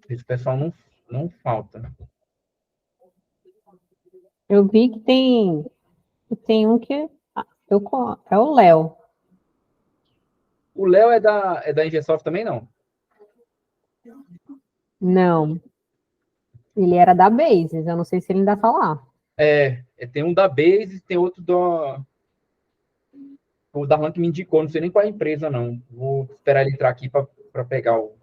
Esse pessoal não falta. Eu vi que tem um que é o Léo. O Léo é da Ingesoft também, não? Não. Ele era da Bases, eu não sei se ele ainda tá lá. Tem um da Base, tem outro o Darlan que me indicou, não sei nem qual é a empresa, não. Vou esperar ele entrar aqui para pegar o.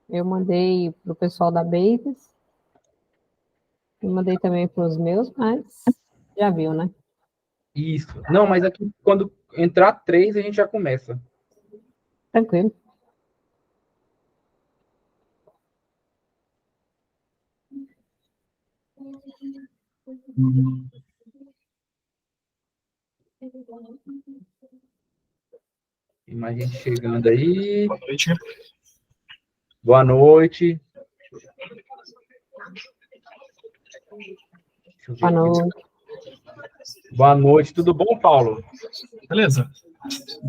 Eu mandei pro pessoal da Bases. E mandei também pros meus, mas já viu, né? Isso. Não, mas aqui quando entrar 3, a gente já começa. Tranquilo. Tem mais gente chegando aí. Boa noite. Boa noite. Boa noite. Boa noite. Tudo bom, Paulo? Beleza.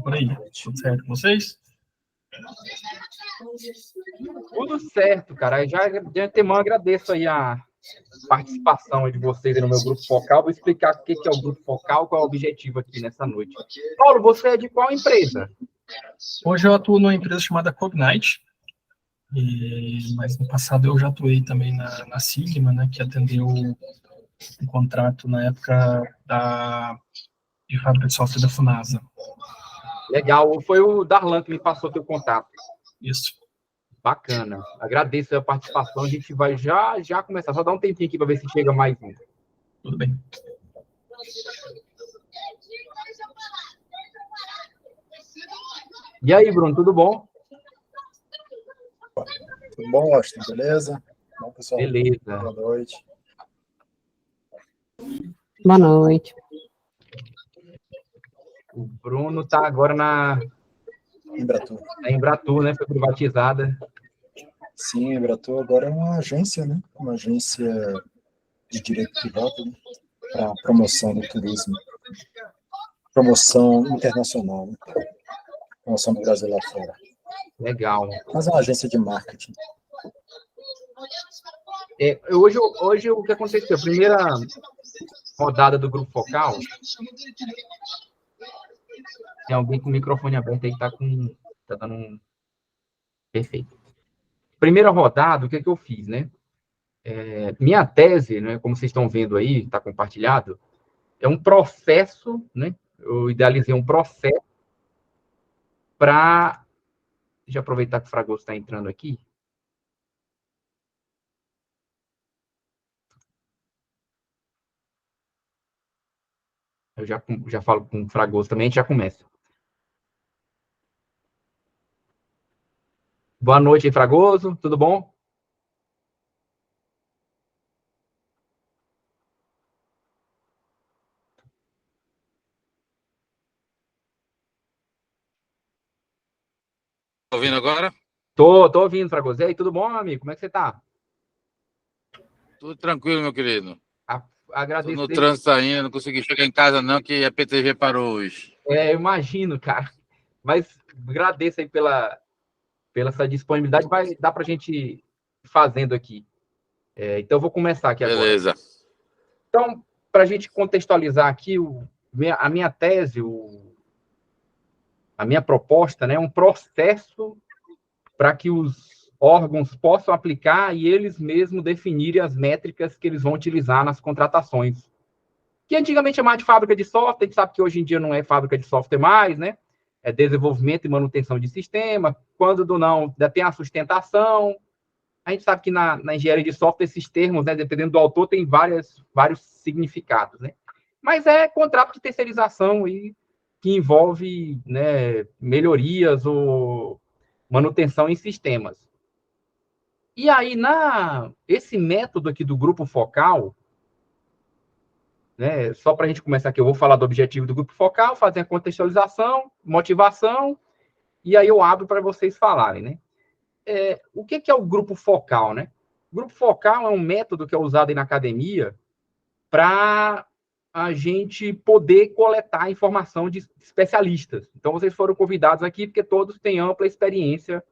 Por aí. Tudo certo com vocês? Tudo certo, cara. Já de antemão agradeço aí a participação de vocês aí no meu grupo focal. Vou explicar o que é o grupo focal, qual é o objetivo aqui nessa noite. Paulo, você é de qual empresa? Hoje eu atuo numa empresa chamada Cognite, mas no passado eu já atuei também na Sigma, né, que atendeu um contrato na época de fábrica de software da Funasa. Legal. Foi o Darlan que me passou teu contato. Isso. Bacana. Agradeço a participação. A gente vai já começar. Só dar um tempinho aqui para ver se chega mais um. Tudo bem. E aí, Bruno, tudo bom? Tudo bom, Washington? Beleza? Bom, pessoal? Beleza. Boa noite. Boa noite. O Bruno está agora na Embratur, né? Foi privatizada. Sim, a Embratur agora é uma agência, né? Uma agência de direito privado, né? Para promoção do turismo. Promoção internacional, né? Promoção do Brasil lá fora. Legal. Mas é uma agência de marketing. Hoje o que aconteceu? A primeira rodada do Grupo Focal. Tem alguém com o microfone aberto aí que tá dando um... Perfeito. Primeira rodada, o que eu fiz, né? Minha tese, né, como vocês estão vendo aí, está compartilhado, é um processo, né? Eu idealizei um processo para... Deixa eu aproveitar que o Fragoso está entrando aqui. Eu já falo com o Fragoso também, a gente já começa. Boa noite, Fragoso, tudo bom? Tá ouvindo agora? Tô ouvindo, Fragoso. E aí, tudo bom, meu amigo? Como é que você tá? Tudo tranquilo, meu querido. Agradeço. Tô no trânsito ainda, não consegui chegar em casa não, que a PTG parou hoje. Eu imagino, cara. Mas agradeço aí pela essa disponibilidade. Vai dar para a gente ir fazendo aqui. Então, eu vou começar aqui agora. Beleza. Então, para a gente contextualizar aqui, a minha tese, a minha proposta, né, é um processo para que os órgãos possam aplicar e eles mesmos definirem as métricas que eles vão utilizar nas contratações. Que antigamente chamava de fábrica de software, a gente sabe que hoje em dia não é fábrica de software mais, né? É desenvolvimento e manutenção de sistema. Quando não, ainda tem a sustentação. A gente sabe que na engenharia de software esses termos, né, dependendo do autor, tem vários significados, né? Mas é contrato de terceirização e que envolve, né, melhorias ou manutenção em sistemas. E aí, esse método aqui do grupo focal, né, só para a gente começar aqui, eu vou falar do objetivo do grupo focal, fazer a contextualização, motivação, e aí eu abro para vocês falarem, né? O que é o grupo focal, né? O grupo focal é um método que é usado aí na academia para a gente poder coletar informação de especialistas. Então, vocês foram convidados aqui porque todos têm ampla experiência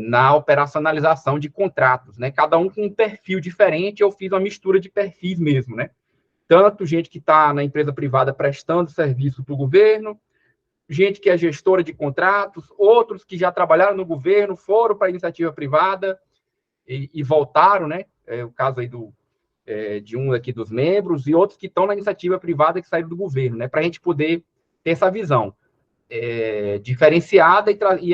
na operacionalização de contratos, né? Cada um com um perfil diferente, eu fiz uma mistura de perfis mesmo, né? Tanto gente que está na empresa privada prestando serviço para o governo, gente que é gestora de contratos, outros que já trabalharam no governo, foram para a iniciativa privada e voltaram, né? O caso aí de um aqui dos membros, e outros que estão na iniciativa privada que saíram do governo, né? Para a gente poder ter essa visão diferenciada e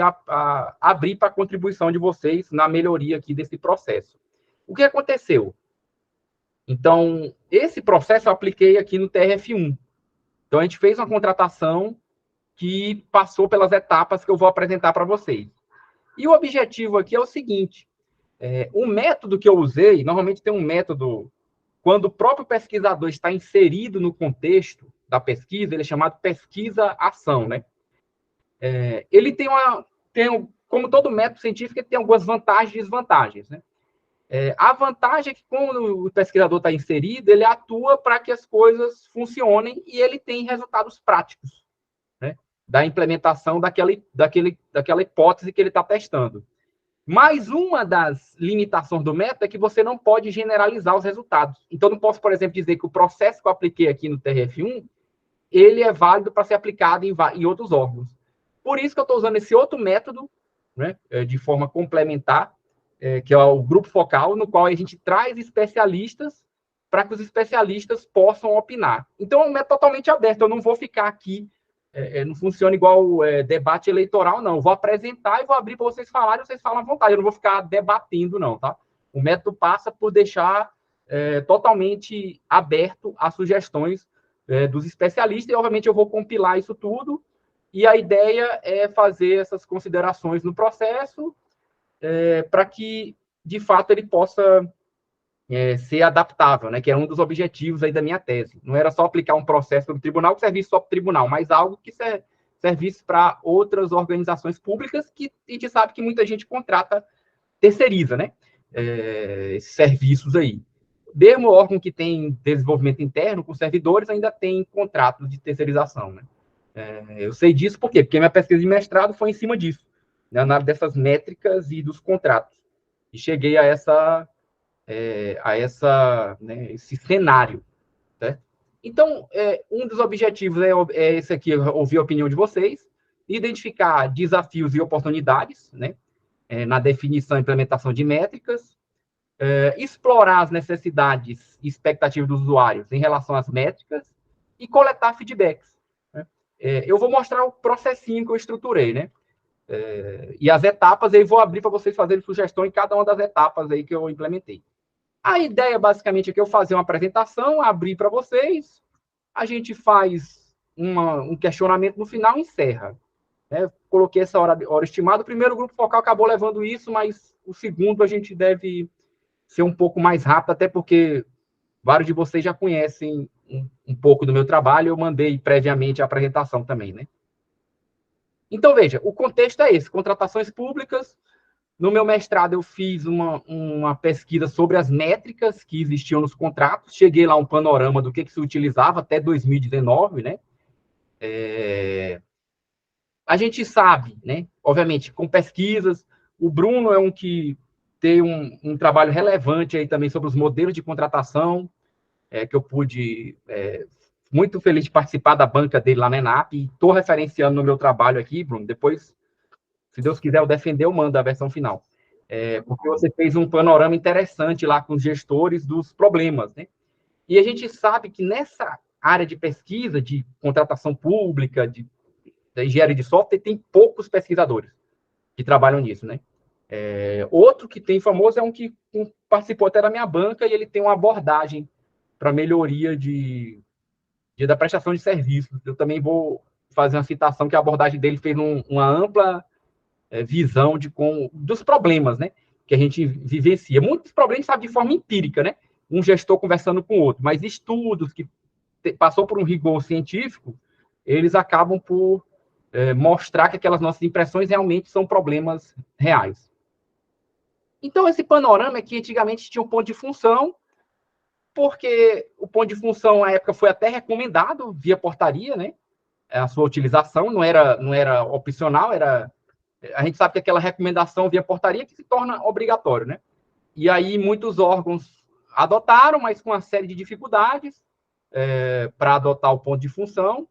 abrir para a contribuição de vocês na melhoria aqui desse processo. O que aconteceu? Então, esse processo eu apliquei aqui no TRF1. Então, a gente fez uma contratação que passou pelas etapas que eu vou apresentar para vocês. E o objetivo aqui é o seguinte, o método que eu usei, normalmente tem um método, quando o próprio pesquisador está inserido no contexto da pesquisa, ele é chamado pesquisa-ação, né? Ele como todo método científico, ele tem algumas vantagens e desvantagens, né? A vantagem é que, quando o pesquisador está inserido, ele atua para que as coisas funcionem e ele tem resultados práticos, né, da implementação daquela hipótese que ele está testando. Mas uma das limitações do método é que você não pode generalizar os resultados. Então, não posso, por exemplo, dizer que o processo que eu apliquei aqui no TRF1, ele é válido para ser aplicado em outros órgãos. Por isso que eu estou usando esse outro método, né, de forma complementar, que é o grupo focal, no qual a gente traz especialistas para que os especialistas possam opinar. Então, é um método totalmente aberto, eu não vou ficar aqui, não funciona igual debate eleitoral, não. Eu vou apresentar e vou abrir para vocês falarem, vocês falam à vontade, eu não vou ficar debatendo, não, tá? O método passa por deixar totalmente aberto às sugestões dos especialistas, e, obviamente, eu vou compilar isso tudo, e a ideia é fazer essas considerações no processo, para que, de fato, ele possa ser adaptável, né? Que é um dos objetivos aí da minha tese. Não era só aplicar um processo no tribunal que servisse só para o tribunal, mas algo que servisse para outras organizações públicas, que a gente sabe que muita gente terceiriza, né? Esses serviços aí. Mesmo o órgão que tem desenvolvimento interno com servidores ainda tem contratos de terceirização, né? Eu sei disso por quê? Porque minha pesquisa de mestrado foi em cima disso, na análise dessas métricas e dos contratos. E cheguei a né, esse cenário. Né? Então, um dos objetivos é esse aqui, ouvir a opinião de vocês, identificar desafios e oportunidades, né, na definição e implementação de métricas, explorar as necessidades e expectativas dos usuários em relação às métricas e coletar feedbacks. Né? Eu vou mostrar o processinho que eu estruturei, né? E as etapas, aí vou abrir para vocês fazerem sugestão em cada uma das etapas aí que eu implementei. A ideia, basicamente, é que eu fazer uma apresentação, abrir para vocês, a gente faz um questionamento no final e encerra. Né? Coloquei essa hora estimada, o primeiro grupo focal acabou levando isso, mas o segundo a gente deve ser um pouco mais rápido, até porque vários de vocês já conhecem um pouco do meu trabalho, eu mandei previamente a apresentação também, né? Então, veja, o contexto é esse, contratações públicas. No meu mestrado, eu fiz uma pesquisa sobre as métricas que existiam nos contratos, cheguei lá um panorama do que se utilizava até 2019, né? A gente sabe, né? Obviamente, com pesquisas, o Bruno é um que tem um trabalho relevante aí também sobre os modelos de contratação, que eu pude... muito feliz de participar da banca dele lá na ENAP, e estou referenciando no meu trabalho aqui, Bruno, depois, se Deus quiser eu defender, eu mando a versão final. Porque você fez um panorama interessante lá com os gestores dos problemas, né? E a gente sabe que nessa área de pesquisa, de contratação pública, da engenharia de software, tem poucos pesquisadores que trabalham nisso, né? Outro que tem famoso é um que participou até da minha banca, e ele tem uma abordagem para melhoria da prestação de serviços. Eu também vou fazer uma citação que a abordagem dele fez uma ampla visão dos problemas, né, que a gente vivencia. Muitos problemas, sabe, de forma empírica, né? Um gestor conversando com o outro, mas estudos que passou por um rigor científico, eles acabam por mostrar que aquelas nossas impressões realmente são problemas reais. Então, esse panorama é que antigamente tinha um ponto de função, porque o ponto de função, na época, foi até recomendado via portaria, né? A sua utilização não era opcional, a gente sabe que aquela recomendação via portaria que se torna obrigatório, né? E aí muitos órgãos adotaram, mas com uma série de dificuldades para adotar o ponto de função.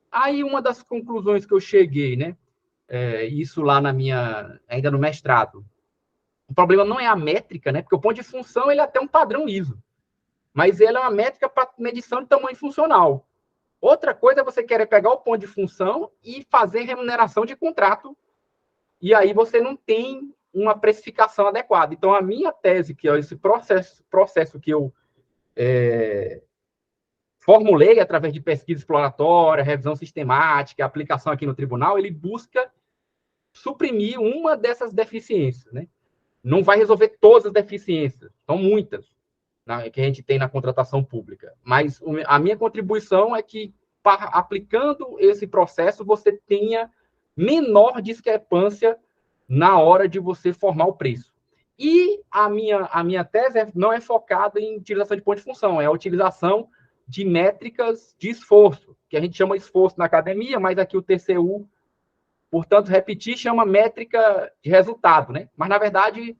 Aí uma das conclusões que eu cheguei, né? Isso lá ainda no mestrado, o problema não é a métrica, né? Porque o ponto de função ele é até um padrão ISO, mas ele é uma métrica para medição de tamanho funcional. Outra coisa é você querer pegar o ponto de função e fazer remuneração de contrato, e aí você não tem uma precificação adequada. Então, a minha tese, que é esse processo que eu formulei através de pesquisa exploratória, revisão sistemática, aplicação aqui no tribunal, ele busca suprimir uma dessas deficiências, né? Não vai resolver todas as deficiências, são muitas, né, que a gente tem na contratação pública. Mas a minha contribuição é que, aplicando esse processo, você tenha menor discrepância na hora de você formar o preço. E a minha tese não é focada em utilização de ponto de função, é a utilização de métricas de esforço, que a gente chama esforço na academia, mas aqui o TCU, portanto, repetir, chama métrica de resultado, né? Mas, na verdade,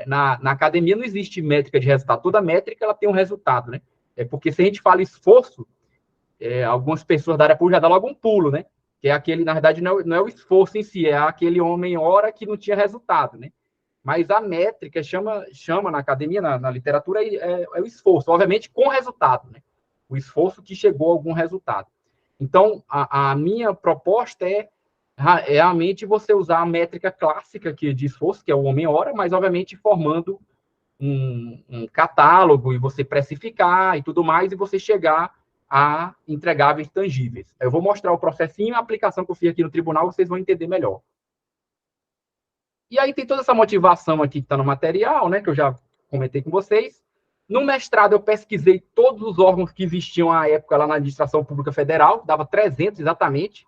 na academia não existe métrica de resultado. Toda métrica ela tem um resultado, né? Porque se a gente fala esforço, algumas pessoas da área pública já dão logo um pulo, né? Que é aquele, na verdade, não é o esforço em si, é aquele homem-hora que não tinha resultado, né? Mas a métrica chama na academia, na literatura, é o esforço, obviamente com resultado, né? O esforço que chegou a algum resultado. Então, a minha proposta é realmente você usar a métrica clássica de esforço, que é o homem-hora, mas, obviamente, formando um catálogo e você precificar e tudo mais, e você chegar a entregáveis tangíveis. Eu vou mostrar o processinho e a aplicação que eu fiz aqui no tribunal, vocês vão entender melhor. E aí tem toda essa motivação aqui que está no material, né, que eu já comentei com vocês. No mestrado, eu pesquisei todos os órgãos que existiam à época lá na administração pública federal, dava 300 exatamente,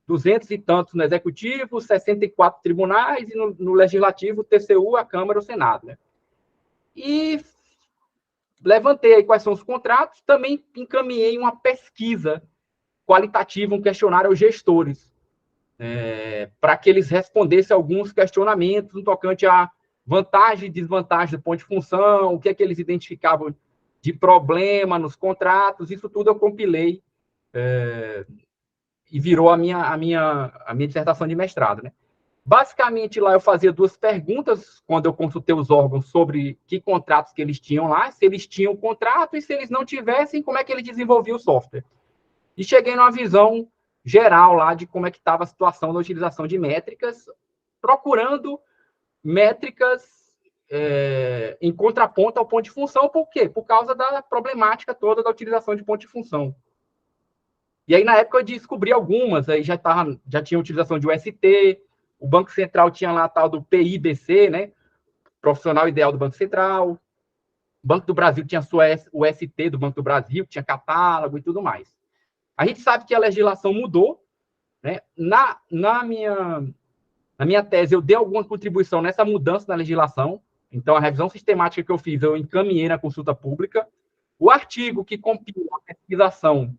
200 e tantos no executivo, 64 tribunais, e no legislativo, o TCU, a Câmara e o Senado, né? E levantei aí quais são os contratos, também encaminhei uma pesquisa qualitativa, um questionário aos gestores, para que eles respondessem alguns questionamentos no tocante a vantagem e desvantagem do ponto de função, o que é que eles identificavam de problema nos contratos, isso tudo eu compilei e virou a minha dissertação de mestrado, né? Basicamente, lá eu fazia 2 perguntas, quando eu consultei os órgãos, sobre que contratos que eles tinham lá, se eles tinham contrato, e se eles não tivessem, como é que eles desenvolviam o software. E cheguei numa visão geral lá de como é que estava a situação da utilização de métricas, procurando métricas em contraponto ao ponto de função. Por quê? Por causa da problemática toda da utilização de ponto de função. E aí, na época, eu descobri algumas, aí já tinha utilização de UST, o Banco Central tinha lá a tal do PIBC, né? Profissional Ideal do Banco Central. O Banco do Brasil tinha o UST do Banco do Brasil, tinha catálogo e tudo mais. A gente sabe que a legislação mudou, né? Na minha tese, eu dei alguma contribuição nessa mudança na legislação. Então, a revisão sistemática que eu fiz, eu encaminhei na consulta pública. O artigo que compila a pesquisação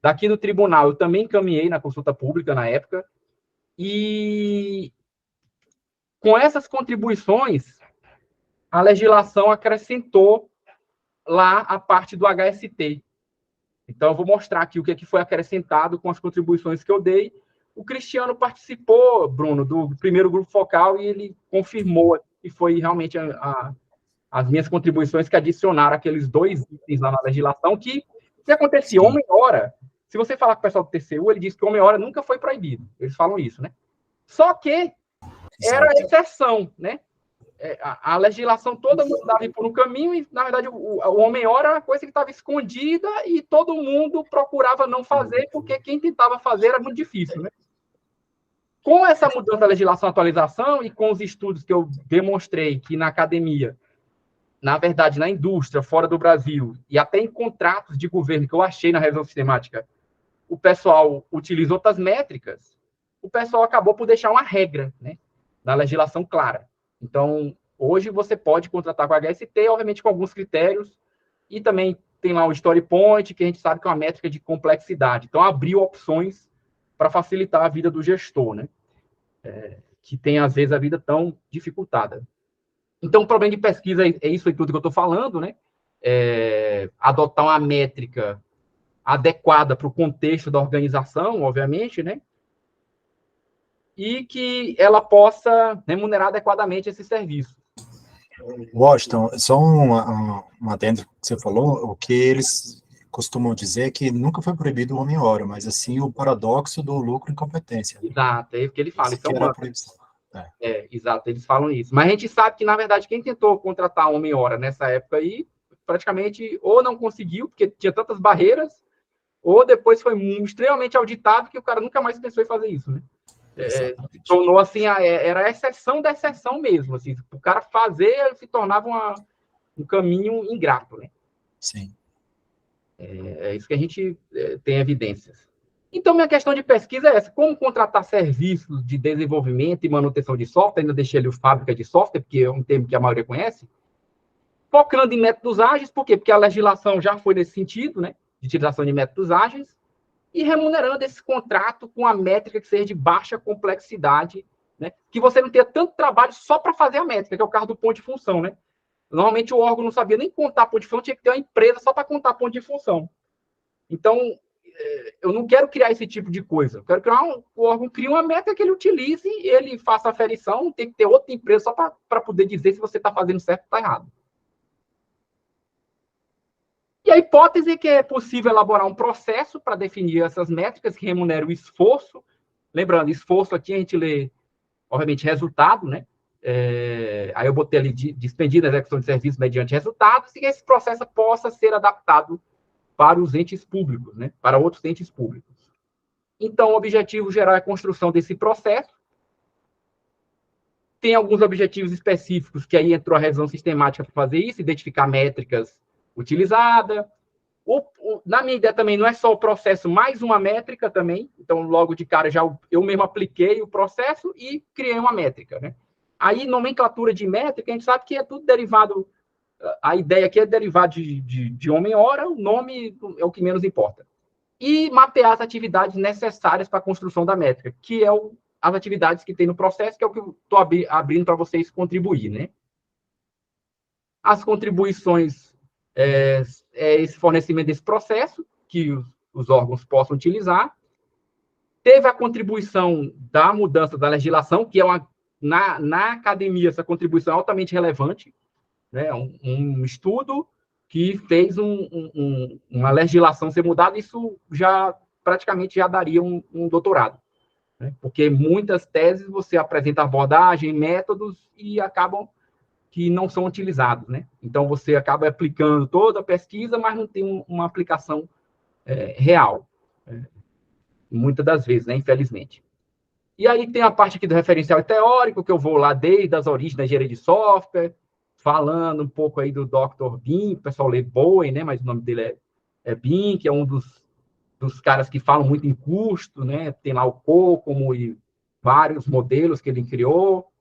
daqui do tribunal, eu também encaminhei na consulta pública na época. E com essas contribuições, a legislação acrescentou lá a parte do HST. Então, eu vou mostrar aqui o que foi acrescentado com as contribuições que eu dei. O Cristiano participou, Bruno, do primeiro grupo focal, e ele confirmou que foi realmente as minhas contribuições que adicionaram aqueles 2 itens lá na legislação, que acontecia, homem-hora. Se você falar com o pessoal do TCU, ele diz que homem-hora nunca foi proibido. Eles falam isso, né? Só que era exceção, né? A legislação toda mudava por um caminho e, na verdade, o homem-hora era uma coisa que estava escondida e todo mundo procurava não fazer, porque quem tentava fazer era muito difícil, né? Com essa mudança da legislação, atualização, e com os estudos que eu demonstrei que na academia, na verdade, na indústria, fora do Brasil, e até em contratos de governo que eu achei na revisão sistemática, o pessoal utiliza outras métricas, o pessoal acabou por deixar uma regra, né, na legislação clara. Então, hoje você pode contratar com a HST, obviamente com alguns critérios, e também tem lá o Story Point, que a gente sabe que é uma métrica de complexidade. Então, abriu opções para facilitar a vida do gestor, né? Que tem, às vezes, a vida tão dificultada. Então, o problema de pesquisa é isso aí tudo que eu estou falando, né? Adotar uma métrica adequada para o contexto da organização, obviamente, né? E que ela possa remunerar adequadamente esse serviço. Washington, só um adendo que você falou, o que eles costumam dizer é que nunca foi proibido o homem-hora, mas assim o paradoxo do lucro e incompetência. Exato, é o que ele fala. Isso que era a proibição. Exato, eles falam isso. Mas a gente sabe que, na verdade, quem tentou contratar homem-hora nessa época aí, praticamente ou não conseguiu, porque tinha tantas barreiras, ou depois foi extremamente auditado que o cara nunca mais pensou em fazer isso, né? Tornou assim, era a exceção da exceção mesmo, assim, o cara fazer se tornava um caminho ingrato, né? Sim. É isso que a gente tem evidências. Então, minha questão de pesquisa é essa: como contratar serviços de desenvolvimento e manutenção de software, ainda deixei ali o fábrica de software, porque é um termo que a maioria conhece, focando em métodos ágeis, por quê? Porque a legislação já foi nesse sentido, né, de utilização de métodos ágeis, e remunerando esse contrato com a métrica que seja de baixa complexidade, né, que você não tenha tanto trabalho só para fazer a métrica, que é o caso do ponto de função, né? Normalmente o órgão não sabia nem contar ponto de função, tinha que ter uma empresa só para contar ponto de função. Então, eu não quero criar esse tipo de coisa. Eu quero criar o órgão cria uma métrica que ele utilize, ele faça a aferição, tem que ter outra empresa só para poder dizer se você está fazendo certo ou está errado. E a hipótese é que é possível elaborar um processo para definir essas métricas que remuneram o esforço. Lembrando, esforço aqui a gente lê, obviamente, resultado, né? Aí eu botei ali dispendida a execução de serviços mediante resultados, e que esse processo possa ser adaptado para os entes públicos, né? Para outros entes públicos. Então, o objetivo geral é a construção desse processo. Tem alguns objetivos específicos, que aí entrou a revisão sistemática para fazer isso, identificar métricas utilizadas. Na minha ideia também, não é só o processo, mais uma métrica também. Então, logo de cara, eu mesmo apliquei o processo e criei uma métrica, né? Aí, nomenclatura de métrica, a gente sabe que é tudo derivado. A ideia aqui é derivar de homem-hora, o nome é o que menos importa. E mapear as atividades necessárias para a construção da métrica, que é as atividades que tem no processo, que é o que eu estou abrindo para vocês contribuir, né? As contribuições esse fornecimento desse processo, que os órgãos possam utilizar. Teve a contribuição da mudança da legislação, que é na academia, essa contribuição é altamente relevante, né? Um estudo que fez uma legislação ser mudada, isso praticamente já daria um doutorado, né? Porque muitas teses você apresenta abordagem, métodos, e acabam que não são utilizados, né? Então, você acaba aplicando toda a pesquisa, mas não tem uma aplicação real, muitas das vezes, né? Infelizmente. E aí tem a parte aqui do referencial teórico, que eu vou lá desde as origens da engenharia de software, falando um pouco aí do Dr. Bin, o pessoal lê Bowen, né? Mas o nome dele é Bin, que é um dos caras que falam muito em custo, né? Tem lá o COCOMO e vários modelos que ele criou.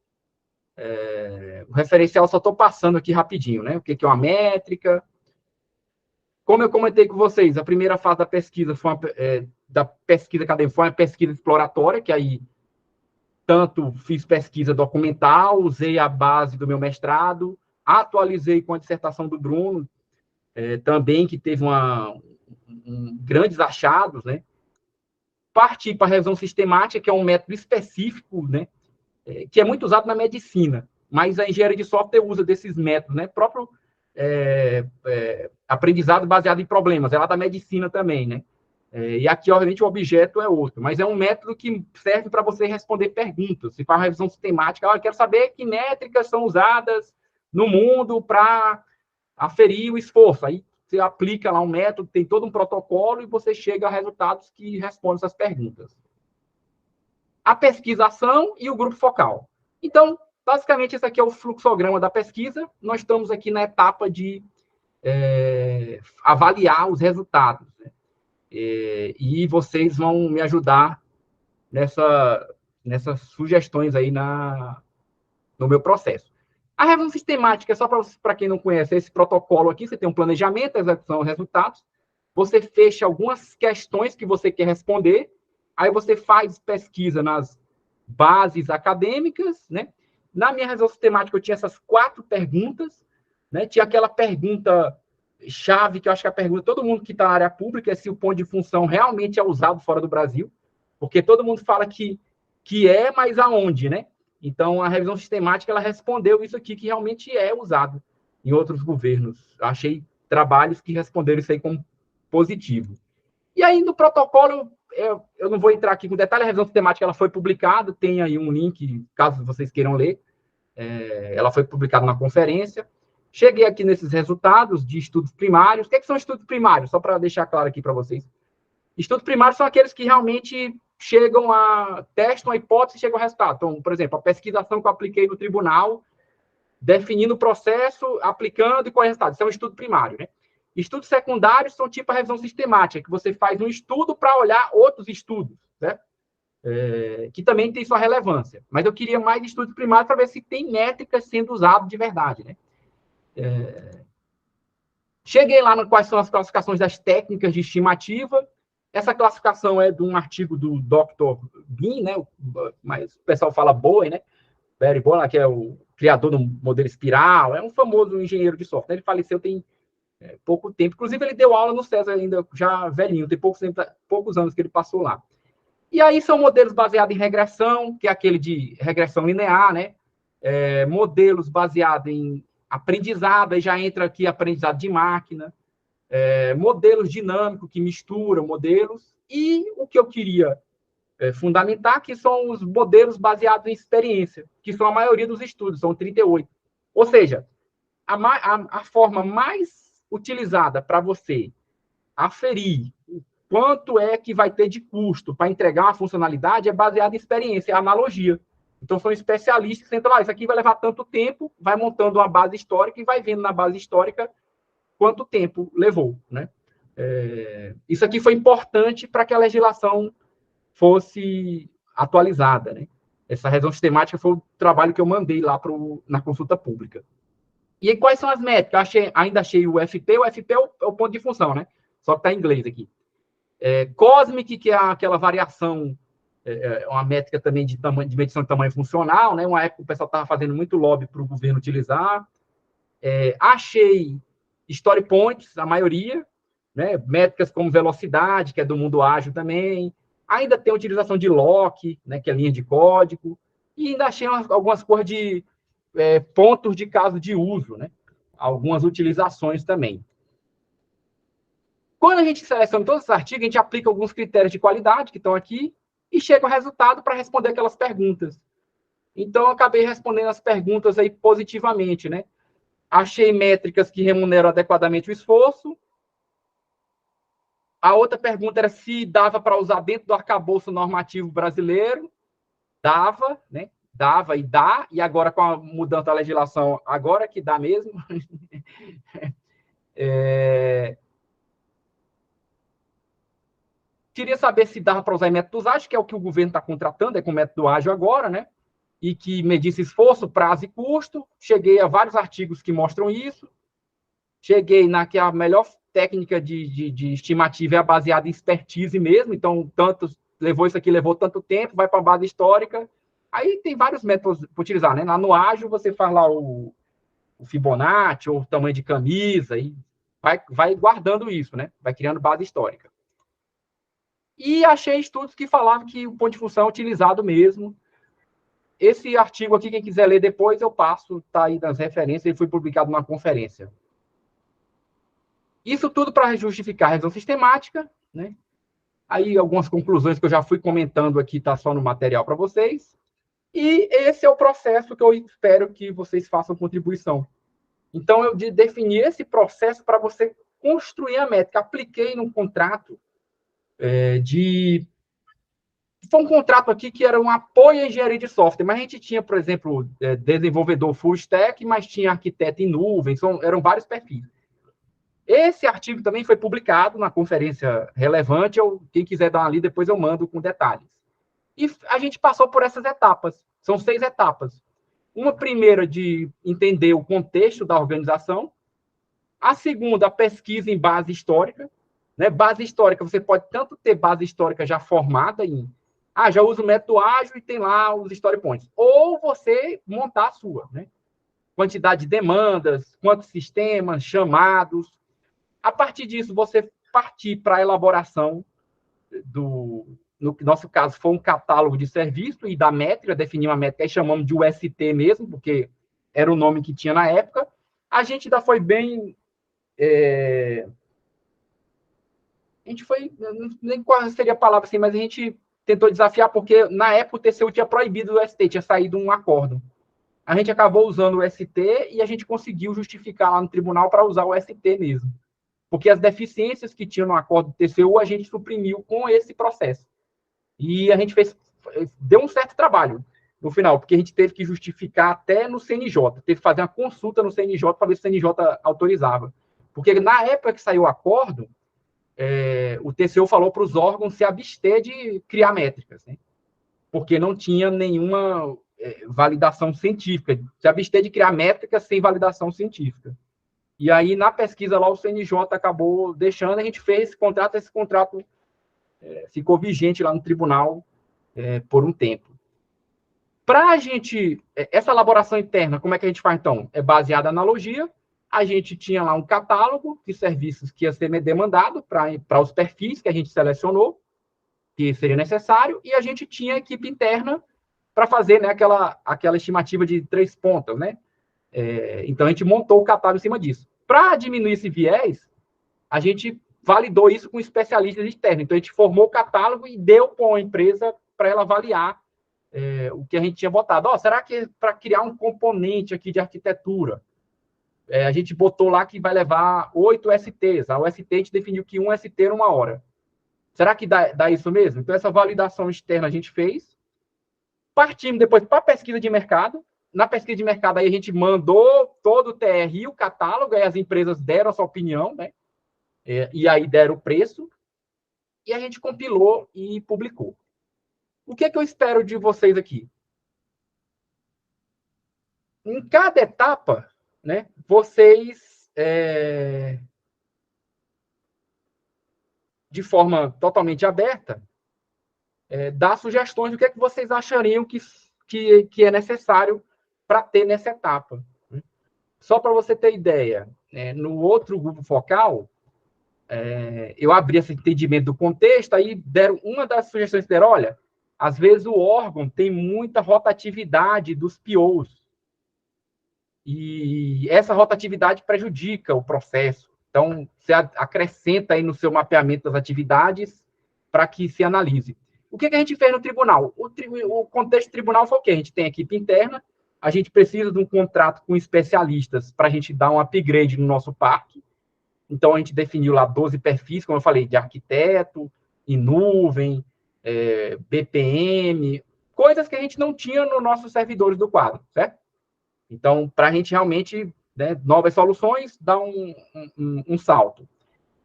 O referencial só estou passando aqui rapidinho, né? O que é uma métrica. Como eu comentei com vocês, a primeira fase da pesquisa da pesquisa acadêmica foi uma pesquisa exploratória, que aí tanto fiz pesquisa documental, usei a base do meu mestrado, atualizei com a dissertação do Bruno, também, que teve grandes achados, né? Parti para a revisão sistemática, que é um método específico, né? Que é muito usado na medicina, mas a engenharia de software usa desses métodos, né? Próprio aprendizado baseado em problemas, é lá da medicina também, né? E aqui, obviamente, o objeto é outro, mas é um método que serve para você responder perguntas. Se faz uma revisão sistemática, eu quero saber que métricas são usadas no mundo para aferir o esforço. Aí você aplica lá um método, tem todo um protocolo e você chega a resultados que respondem essas perguntas. A pesquisação e o grupo focal. Então, basicamente, esse aqui é o fluxograma da pesquisa. Nós estamos aqui na etapa de avaliar os resultados, né? E vocês vão me ajudar nessas sugestões aí no meu processo. A revisão sistemática, só para quem não conhece, esse protocolo aqui, você tem um planejamento, execução, resultados, você fecha algumas questões que você quer responder, aí você faz pesquisa nas bases acadêmicas, né? Na minha revisão sistemática, eu tinha essas 4 perguntas, né? Tinha aquela pergunta chave, que eu acho que a pergunta todo mundo que está na área pública é se o ponto de função realmente é usado fora do Brasil, porque todo mundo fala que é, mas aonde, né? Então, a revisão sistemática, ela respondeu isso aqui, que realmente é usado em outros governos. Achei trabalhos que responderam isso aí como positivo. E aí, no protocolo, eu não vou entrar aqui com detalhe, a revisão sistemática ela foi publicada, tem aí um link, caso vocês queiram ler, ela foi publicada na conferência. Cheguei aqui nesses resultados de estudos primários. O que são estudos primários? Só para deixar claro aqui para vocês. Estudos primários são aqueles que realmente testam a hipótese e chegam ao resultado. Então, por exemplo, a pesquisação que eu apliquei no tribunal, definindo o processo, aplicando e qual é o resultado. Isso é um estudo primário, né? Estudos secundários são tipo a revisão sistemática, que você faz um estudo para olhar outros estudos, né? Que também tem sua relevância. Mas eu queria mais estudos primários para ver se tem métricas sendo usadas de verdade, né? Cheguei lá no quais são as classificações das técnicas de estimativa. Essa classificação é de um artigo do Dr. Bean, né? Mas o pessoal fala Bowen, né? Barry Bowen, que é o criador do modelo espiral, é um famoso engenheiro de software. Ele faleceu tem pouco tempo. Inclusive, ele deu aula no César ainda, já velhinho, tem poucos anos que ele passou lá. E aí são modelos baseados em regressão, que é aquele de regressão linear, né? Modelos baseados em aprendizado, aí já entra aqui aprendizado de máquina, modelos dinâmicos que misturam modelos, e o que eu queria fundamentar, que são os modelos baseados em experiência, que são a maioria dos estudos, são 38. Ou seja, a forma mais utilizada para você aferir quanto é que vai ter de custo para entregar uma funcionalidade é baseada em experiência, é analogia. Então, são especialistas que sentam, isso aqui vai levar tanto tempo, vai montando uma base histórica e vai vendo na base histórica quanto tempo levou, né? Isso aqui foi importante para que a legislação fosse atualizada, né? Essa revisão sistemática foi o trabalho que eu mandei lá na consulta pública. E aí, quais são as métricas? Ainda achei o FP é o ponto de função, né? Só que está em inglês aqui. Cosmic, que é aquela variação, uma métrica também de medição de tamanho funcional, né? Uma época o pessoal estava fazendo muito lobby para o governo utilizar. Achei story points, a maioria, né? Métricas como velocidade, que é do mundo ágil também. Ainda tem a utilização de lock, né? Que é linha de código. E ainda achei algumas coisas de pontos de caso de uso, né? Algumas utilizações também. Quando a gente seleciona todos os artigos, a gente aplica alguns critérios de qualidade que estão aqui e chega ao resultado para responder aquelas perguntas. Então, eu acabei respondendo as perguntas aí positivamente, né? Achei métricas que remuneram adequadamente o esforço. A outra pergunta era se dava para usar dentro do arcabouço normativo brasileiro. Dava, né? Dava e dá, e agora com a mudança da legislação, agora que dá mesmo. Queria saber se dava para usar métodos ágeis, que é o que o governo está contratando, com método ágil agora, né? E que medisse esforço, prazo e custo. Cheguei a vários artigos que mostram isso. Cheguei na que a melhor técnica de estimativa é baseada em expertise mesmo, então, levou isso aqui, levou tanto tempo, vai para a base histórica. Aí tem vários métodos para utilizar, né? Lá no ágil, você faz lá o Fibonacci, ou o tamanho de camisa, e vai guardando isso, né? Vai criando base histórica. E achei estudos que falavam que o ponto de função é utilizado mesmo. Esse artigo aqui, quem quiser ler depois, eu passo, está aí nas referências, ele foi publicado numa conferência. Isso tudo para justificar a revisão sistemática, né? Aí algumas conclusões que eu já fui comentando aqui, está só no material para vocês. E esse é o processo que eu espero que vocês façam contribuição. Então, eu defini esse processo para você construir a métrica. Apliquei num contrato Foi um contrato aqui que era um apoio à engenharia de software, mas a gente tinha, por exemplo, desenvolvedor full stack, mas tinha arquiteto em nuvem, eram vários perfis. Esse artigo também foi publicado na conferência relevante, quem quiser dar uma lida, depois eu mando com detalhes. E a gente passou por essas etapas, são 6 etapas. Uma primeira de entender o contexto da organização. A segunda, a pesquisa em base histórica. Né? Base histórica, você pode tanto ter base histórica já formada em... já uso o método ágil e tem lá os story points. Ou você montar a sua, né? Quantidade de demandas, quantos sistemas, chamados. A partir disso, você partir para a elaboração no nosso caso, foi um catálogo de serviço e da métrica, definir uma métrica, e chamamos de UST mesmo, porque era o nome que tinha na época. A gente ainda foi bem... A gente foi... Nem qual seria a palavra assim, mas a gente tentou desafiar, porque na época o TCU tinha proibido o UST, tinha saído um acordo. A gente acabou usando o ST e a gente conseguiu justificar lá no tribunal para usar o ST mesmo. Porque as deficiências que tinham no acordo do TCU, a gente suprimiu com esse processo. E a gente deu um certo trabalho no final, porque a gente teve que justificar até no CNJ, teve que fazer uma consulta no CNJ para ver se o CNJ autorizava. Porque na época que saiu o acordo, o TCU falou para os órgãos se abster de criar métricas, né? Porque não tinha nenhuma validação científica, se abster de criar métricas sem validação científica. E aí, na pesquisa lá, o CNJ acabou deixando, a gente fez esse contrato ficou vigente lá no tribunal por um tempo. Para a gente, essa elaboração interna, como é que a gente faz, então? É baseada na analogia, a gente tinha lá um catálogo de serviços que ia ser demandado para os perfis que a gente selecionou, que seria necessário, e a gente tinha a equipe interna para fazer, né, aquela estimativa de 3 pontas, né? Então, a gente montou o catálogo em cima disso. Para diminuir esse viés, a gente validou isso com especialistas externos. Então, a gente formou o catálogo e deu para a empresa para ela avaliar o que a gente tinha botado. Será que para criar um componente aqui de arquitetura, a gente botou lá que vai levar 8 STs. A UST a gente definiu que 1 ST era 1 hora. Será que dá isso mesmo? Então, essa validação externa a gente fez. Partimos depois para a pesquisa de mercado. Na pesquisa de mercado, aí a gente mandou todo o TRI, o catálogo, aí as empresas deram a sua opinião, né? E aí deram o preço. E a gente compilou e publicou. O que é que eu espero de vocês aqui? Em cada etapa, né, vocês, de forma totalmente aberta, dar sugestões do que é que vocês achariam que é necessário para ter nessa etapa. Só para você ter ideia, no outro grupo focal, eu abri esse entendimento do contexto, aí deram uma das sugestões que deram, olha, às vezes o órgão tem muita rotatividade dos POs, e essa rotatividade prejudica o processo. Então, você acrescenta aí no seu mapeamento das atividades para que se analise. O que a gente fez no tribunal? O contexto do tribunal foi o quê? A gente tem equipe interna, a gente precisa de um contrato com especialistas para a gente dar um upgrade no nosso parque. Então, a gente definiu lá 12 perfis, como eu falei, de arquiteto, em nuvem, BPM, coisas que a gente não tinha nos nossos servidores do quadro, certo? Então, para a gente realmente, né, novas soluções, dar um salto.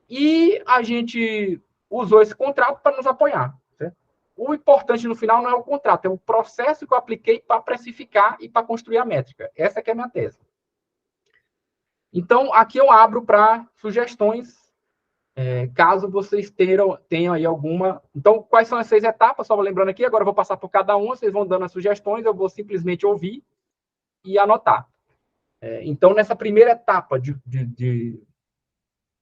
E a gente usou esse contrato para nos apoiar. Certo? O importante no final não é o contrato, é o processo que eu apliquei para precificar e para construir a métrica. Essa que é a minha tese. Então, aqui eu abro para sugestões, caso vocês tenham aí alguma... Então, quais são as 6 etapas? Só lembrando aqui, agora eu vou passar por cada uma, vocês vão dando as sugestões, eu vou simplesmente ouvir e anotar. Então, nessa primeira etapa de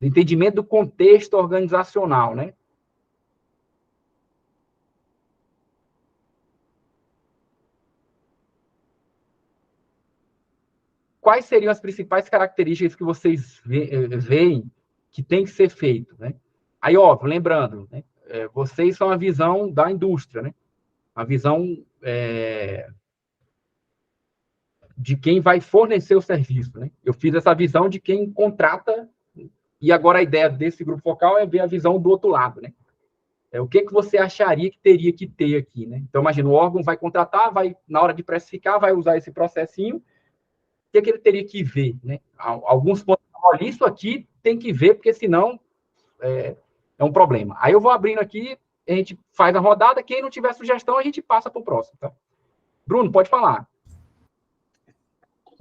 entendimento do contexto organizacional, né? Quais seriam as principais características que vocês veem que tem que ser feito, né? Aí, óbvio, lembrando, né? Vocês são a visão da indústria, né? A visão de quem vai fornecer o serviço, né? Eu fiz essa visão de quem contrata, e agora a ideia desse grupo focal é ver a visão do outro lado, né? O que você acharia que teria que ter aqui, né? Então, imagina, o órgão vai contratar, na hora de precificar, vai usar esse processinho, o que ele teria que ver, né? Alguns pontos, olha, isso aqui tem que ver, porque senão é um problema. Aí eu vou abrindo aqui, a gente faz a rodada, quem não tiver sugestão, a gente passa para o próximo, tá? Bruno, pode falar.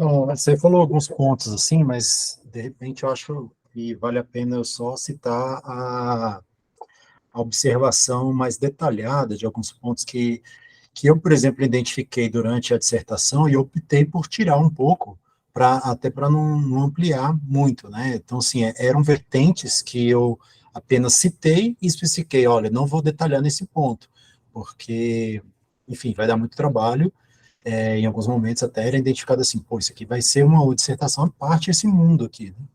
Então, você falou alguns pontos assim, mas de repente eu acho que vale a pena eu só citar a observação mais detalhada de alguns pontos que eu, por exemplo, identifiquei durante a dissertação e optei por tirar um pouco, até para não ampliar muito, né? Então, assim, eram vertentes que eu apenas citei e especifiquei, olha, não vou detalhar nesse ponto, porque, enfim, vai dar muito trabalho, em alguns momentos até era identificado assim, pô, isso aqui vai ser uma dissertação à parte desse mundo aqui, né?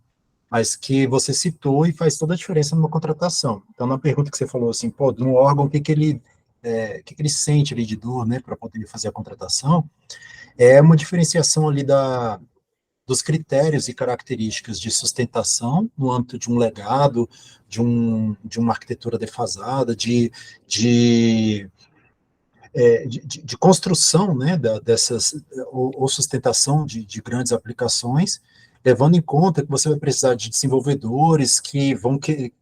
Mas que você citou e faz toda a diferença numa contratação. Então, na pergunta que você falou assim, pô, no órgão, o que ele sente ali de dor, né, para poder fazer a contratação, é uma diferenciação ali dos critérios e características de sustentação no âmbito de um legado, de uma arquitetura defasada, de construção, né, dessas, ou sustentação de grandes aplicações, levando em conta que você vai precisar de desenvolvedores que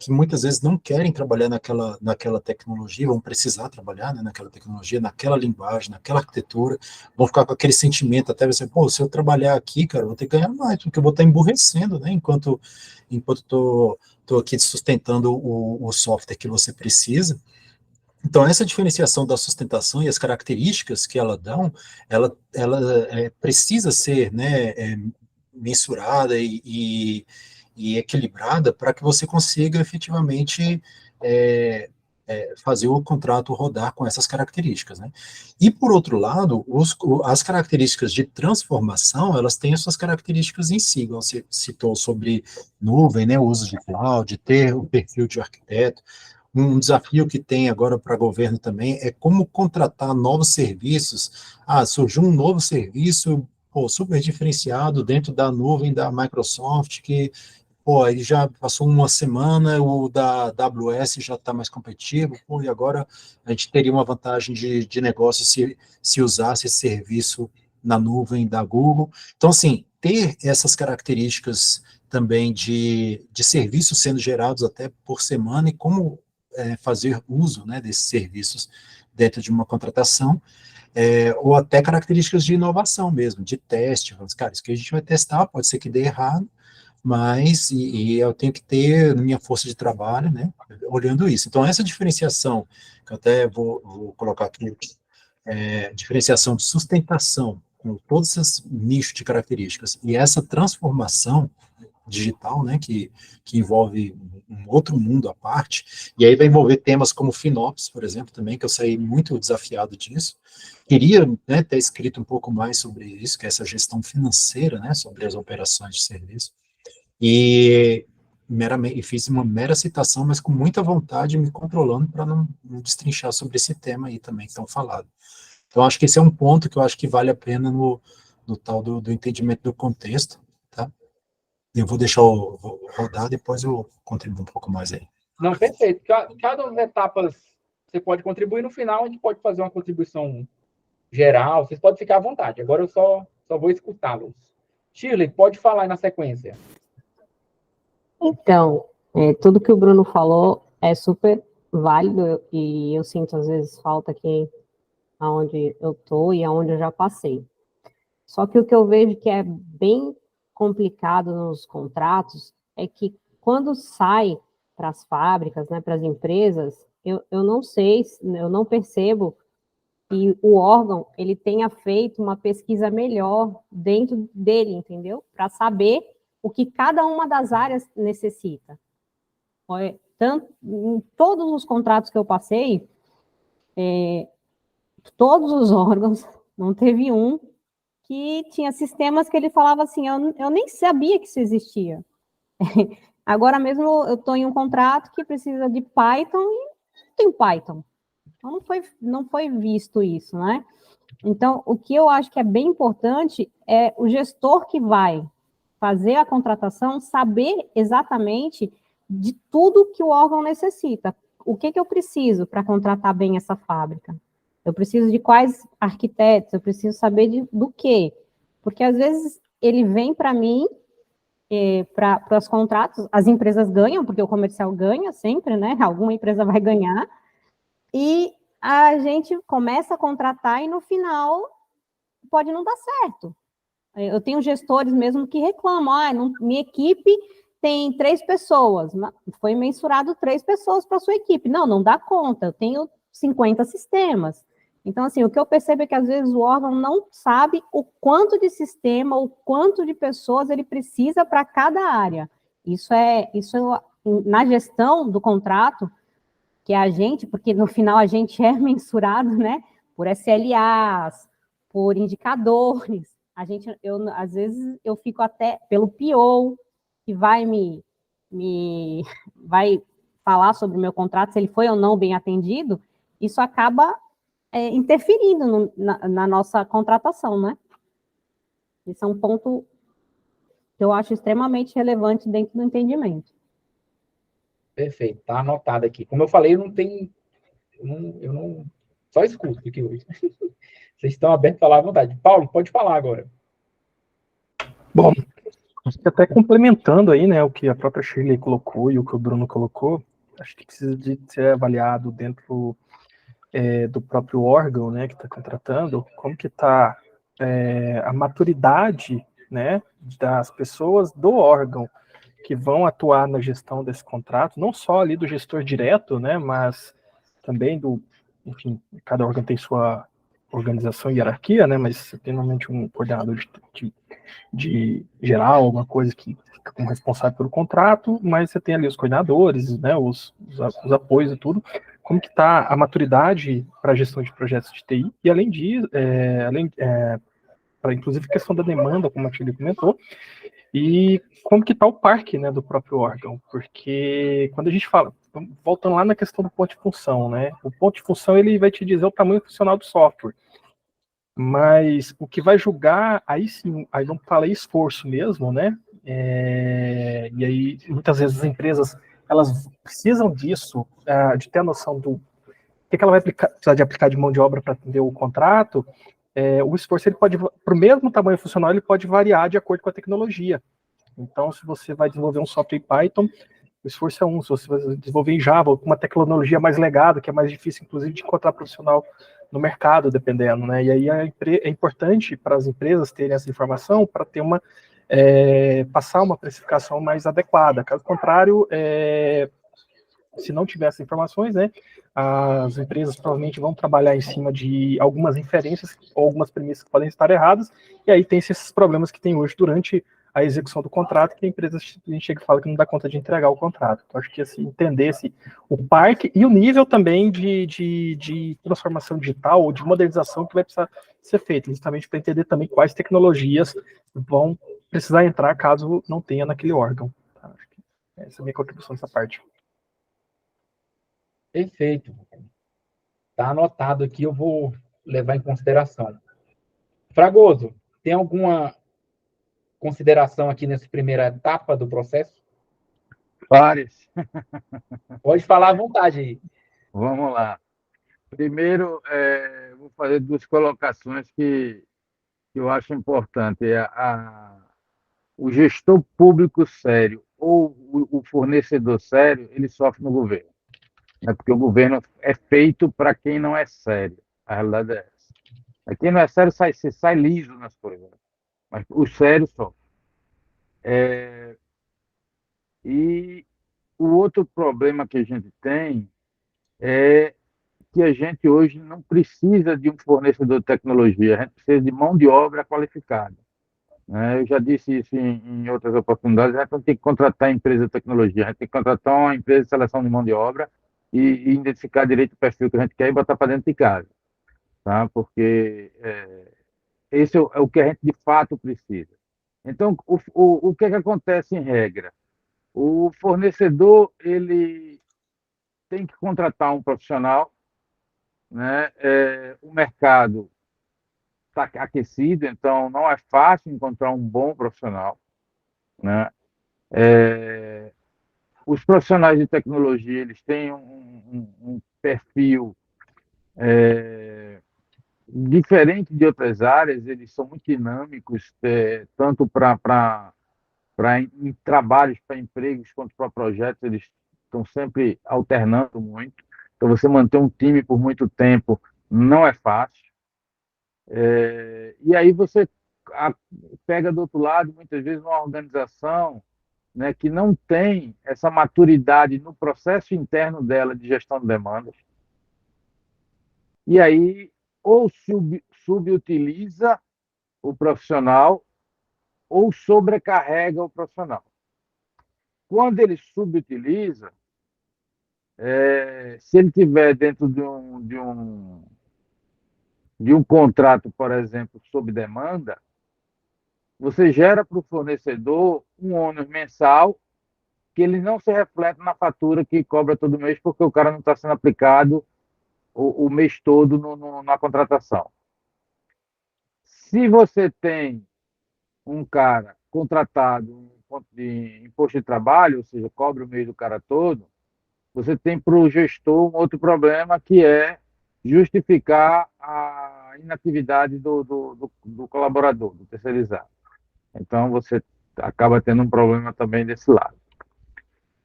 muitas vezes não querem trabalhar naquela tecnologia, vão precisar trabalhar, né, naquela tecnologia, naquela linguagem, naquela arquitetura, vão ficar com aquele sentimento até você, pô, se eu trabalhar aqui, cara, eu vou ter que ganhar mais, porque eu vou estar emburrecendo, né, enquanto estou aqui sustentando o software que você precisa. Então, essa diferenciação da sustentação e as características que ela dão, ela precisa ser, né, mensurada e equilibrada para que você consiga efetivamente é, fazer o contrato rodar com essas características, né? E, por outro lado, as características de transformação, elas têm as suas características em si, igual você citou sobre nuvem, né, o uso de cloud, ter o perfil de arquiteto. Um desafio que tem agora para o governo também é como contratar novos serviços. Surgiu um novo serviço, pô, super diferenciado dentro da nuvem da Microsoft, que, pô, aí já passou uma semana, o da AWS já está mais competitivo, pô, e agora a gente teria uma vantagem de negócio se usasse esse serviço na nuvem da Google. Então, assim, ter essas características também de serviços sendo gerados até por semana e como fazer uso, né, desses serviços dentro de uma contratação, ou até características de inovação mesmo, de teste. Cara, isso que a gente vai testar, pode ser que dê errado, mas e eu tenho que ter minha força de trabalho, né, olhando isso. Então, essa diferenciação, que eu até vou colocar aqui, diferenciação de sustentação, com todos esses nichos de características, e essa transformação digital, né, que envolve um outro mundo à parte, e aí vai envolver temas como FinOps, por exemplo, também, que eu saí muito desafiado disso. Queria, né, ter escrito um pouco mais sobre isso, que é essa gestão financeira, né, sobre as operações de serviço, e fiz uma mera citação, mas com muita vontade, me controlando para não destrinchar sobre esse tema aí também, que estão falado. Então, acho que esse é um ponto que eu acho que vale a pena no tal do entendimento do contexto, tá? Eu vou deixar vou rodar, depois eu contribuo um pouco mais aí. Não, perfeito. Cada das etapas você pode contribuir, no final a gente pode fazer uma contribuição geral, vocês podem ficar à vontade. Agora eu só vou escutá-los. Shirley, pode falar aí na sequência. Então, tudo que o Bruno falou é super válido e eu sinto às vezes falta aqui aonde eu estou e aonde eu já passei. Só que o que eu vejo que é bem complicado nos contratos é que quando sai para as fábricas, né, para as empresas, eu não sei, eu não percebo que o órgão ele tenha feito uma pesquisa melhor dentro dele, entendeu? Para saber o que cada uma das áreas necessita. Tanto, em todos os contratos que eu passei, todos os órgãos, não teve um que tinha sistemas que ele falava assim, eu nem sabia que isso existia. Agora mesmo eu estou em um contrato que precisa de Python e não tem Python. Então não foi visto isso, né? Então, o que eu acho que é bem importante é o gestor que vai fazer a contratação saber exatamente de tudo que o órgão necessita. O que eu preciso para contratar bem essa fábrica? Eu preciso de quais arquitetos? Eu preciso saber do quê? Porque, às vezes, ele vem para mim, para os contratos, as empresas ganham, porque o comercial ganha sempre, né? Alguma empresa vai ganhar, e a gente começa a contratar e, no final, pode não dar certo. Eu tenho gestores mesmo que reclamam, minha equipe tem 3 pessoas, foi mensurado 3 pessoas para sua equipe. Não dá conta, eu tenho 50 sistemas. Então, assim, o que eu percebo é que, às vezes, o órgão não sabe o quanto de sistema, o quanto de pessoas ele precisa para cada área. Isso na gestão do contrato, que é a gente, porque no final a gente é mensurado, né, por SLAs, por indicadores. Às vezes, eu fico até pelo PO, que vai vai falar sobre o meu contrato, se ele foi ou não bem atendido, isso acaba interferindo na nossa contratação, né? Esse é um ponto que eu acho extremamente relevante dentro do entendimento. Perfeito, tá anotado aqui. Como eu falei, eu não só escuto aqui hoje. Vocês estão abertos a falar à vontade. Paulo, pode falar agora. Bom, acho que até complementando aí, né, o que a própria Shirley colocou e o que o Bruno colocou, acho que precisa de ser avaliado dentro do próprio órgão, né, que está contratando, como que está a maturidade, né, das pessoas do órgão que vão atuar na gestão desse contrato, não só ali do gestor direto, né, mas também enfim, cada órgão tem sua organização e hierarquia, né, mas tem normalmente um coordenador de geral, alguma coisa que fica como responsável pelo contrato, mas você tem ali os coordenadores, né, os apoios e tudo. Como que está a maturidade para a gestão de projetos de TI, e além disso, para inclusive a questão da demanda, como a Tilly comentou, e como que está o parque, né, do próprio órgão, porque quando a gente fala, voltando lá na questão do ponto de função, né, o ponto de função ele vai te dizer o tamanho funcional do software, mas o que vai julgar, aí sim, aí vamos falar esforço mesmo, né, e aí muitas vezes as empresas, elas precisam disso, de ter a noção do que ela vai precisar de aplicar de mão de obra para atender o contrato. O esforço, ele pode, para o mesmo tamanho funcional, ele pode variar de acordo com a tecnologia. Então, se você vai desenvolver um software em Python, o esforço é um. Se você vai desenvolver em Java, com uma tecnologia mais legada, que é mais difícil, inclusive, de encontrar profissional no mercado, dependendo, né? E aí é importante para as empresas terem essa informação para ter passar uma precificação mais adequada. Caso contrário, se não tiver essas informações, né, as empresas provavelmente vão trabalhar em cima de algumas inferências ou algumas premissas que podem estar erradas, e aí tem esses problemas que tem hoje durante a execução do contrato, que a empresa a gente chega e fala que não dá conta de entregar o contrato. Então, acho que assim, entender o parque e o nível também de transformação digital ou de modernização que vai precisar ser feito, justamente para entender também quais tecnologias vão precisar entrar caso não tenha naquele órgão. Tá? Acho que essa é a minha contribuição nessa parte. Perfeito. Está anotado aqui, eu vou levar em consideração. Fragoso, tem alguma consideração aqui nessa primeira etapa do processo? Várias. Pode falar à vontade aí. Vamos lá. Primeiro, vou fazer 2 colocações que eu acho importante. O gestor público sério ou o fornecedor sério, ele sofre no governo. Né? Porque o governo é feito para quem não é sério. A realidade é essa. Quem não é sério sai liso nas coisas. Mas o sério sofre. E o outro problema que a gente tem é que a gente hoje não precisa de um fornecedor de tecnologia, a gente precisa de mão de obra qualificada. Né? Eu já disse isso em outras oportunidades, a gente não tem que contratar empresa de tecnologia, a gente tem que contratar uma empresa de seleção de mão de obra e identificar direito o perfil que a gente quer e botar para dentro de casa. Tá? Porque esse é o que a gente de fato precisa. Então, o que acontece em regra? O fornecedor ele tem que contratar um profissional, né? O mercado está aquecido, então não é fácil encontrar um bom profissional, né? Os profissionais de tecnologia eles têm um perfil diferente de outras áreas, eles são muito dinâmicos, tanto para em trabalhos, para empregos, quanto para projetos, eles estão sempre alternando muito. Então, você manter um time por muito tempo não é fácil. E aí você pega do outro lado, muitas vezes, uma organização, né, que não tem essa maturidade no processo interno dela de gestão de demandas, e aí ou subutiliza o profissional ou sobrecarrega o profissional. Quando ele subutiliza, se ele tiver dentro de um contrato, por exemplo, sob demanda, você gera para o fornecedor um ônus mensal que ele não se reflete na fatura que cobra todo mês, porque o cara não está sendo aplicado o mês todo na contratação. Se você tem um cara contratado um ponto de imposto de trabalho, ou seja, cobra o mês do cara todo, você tem para o gestor um outro problema, que é justificar a inatividade do colaborador, do terceirizado. Então, você acaba tendo um problema também desse lado.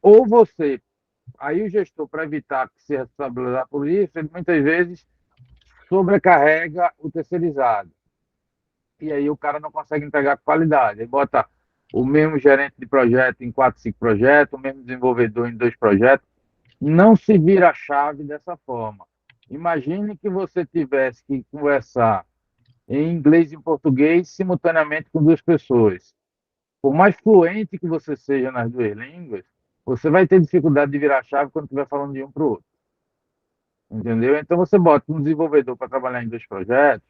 Ou você, aí o gestor, para evitar que se responsabilizar por isso, ele muitas vezes sobrecarrega o terceirizado. E aí o cara não consegue entregar qualidade. Ele bota o mesmo gerente de projeto em 4, 5 projetos, o mesmo desenvolvedor em 2 projetos. Não se vira a chave dessa forma. Imagine que você tivesse que conversar em inglês e em português simultaneamente com 2 pessoas. Por mais fluente que você seja nas 2 línguas, você vai ter dificuldade de virar a chave quando estiver falando de um para o outro. Entendeu? Então você bota um desenvolvedor para trabalhar em 2 projetos,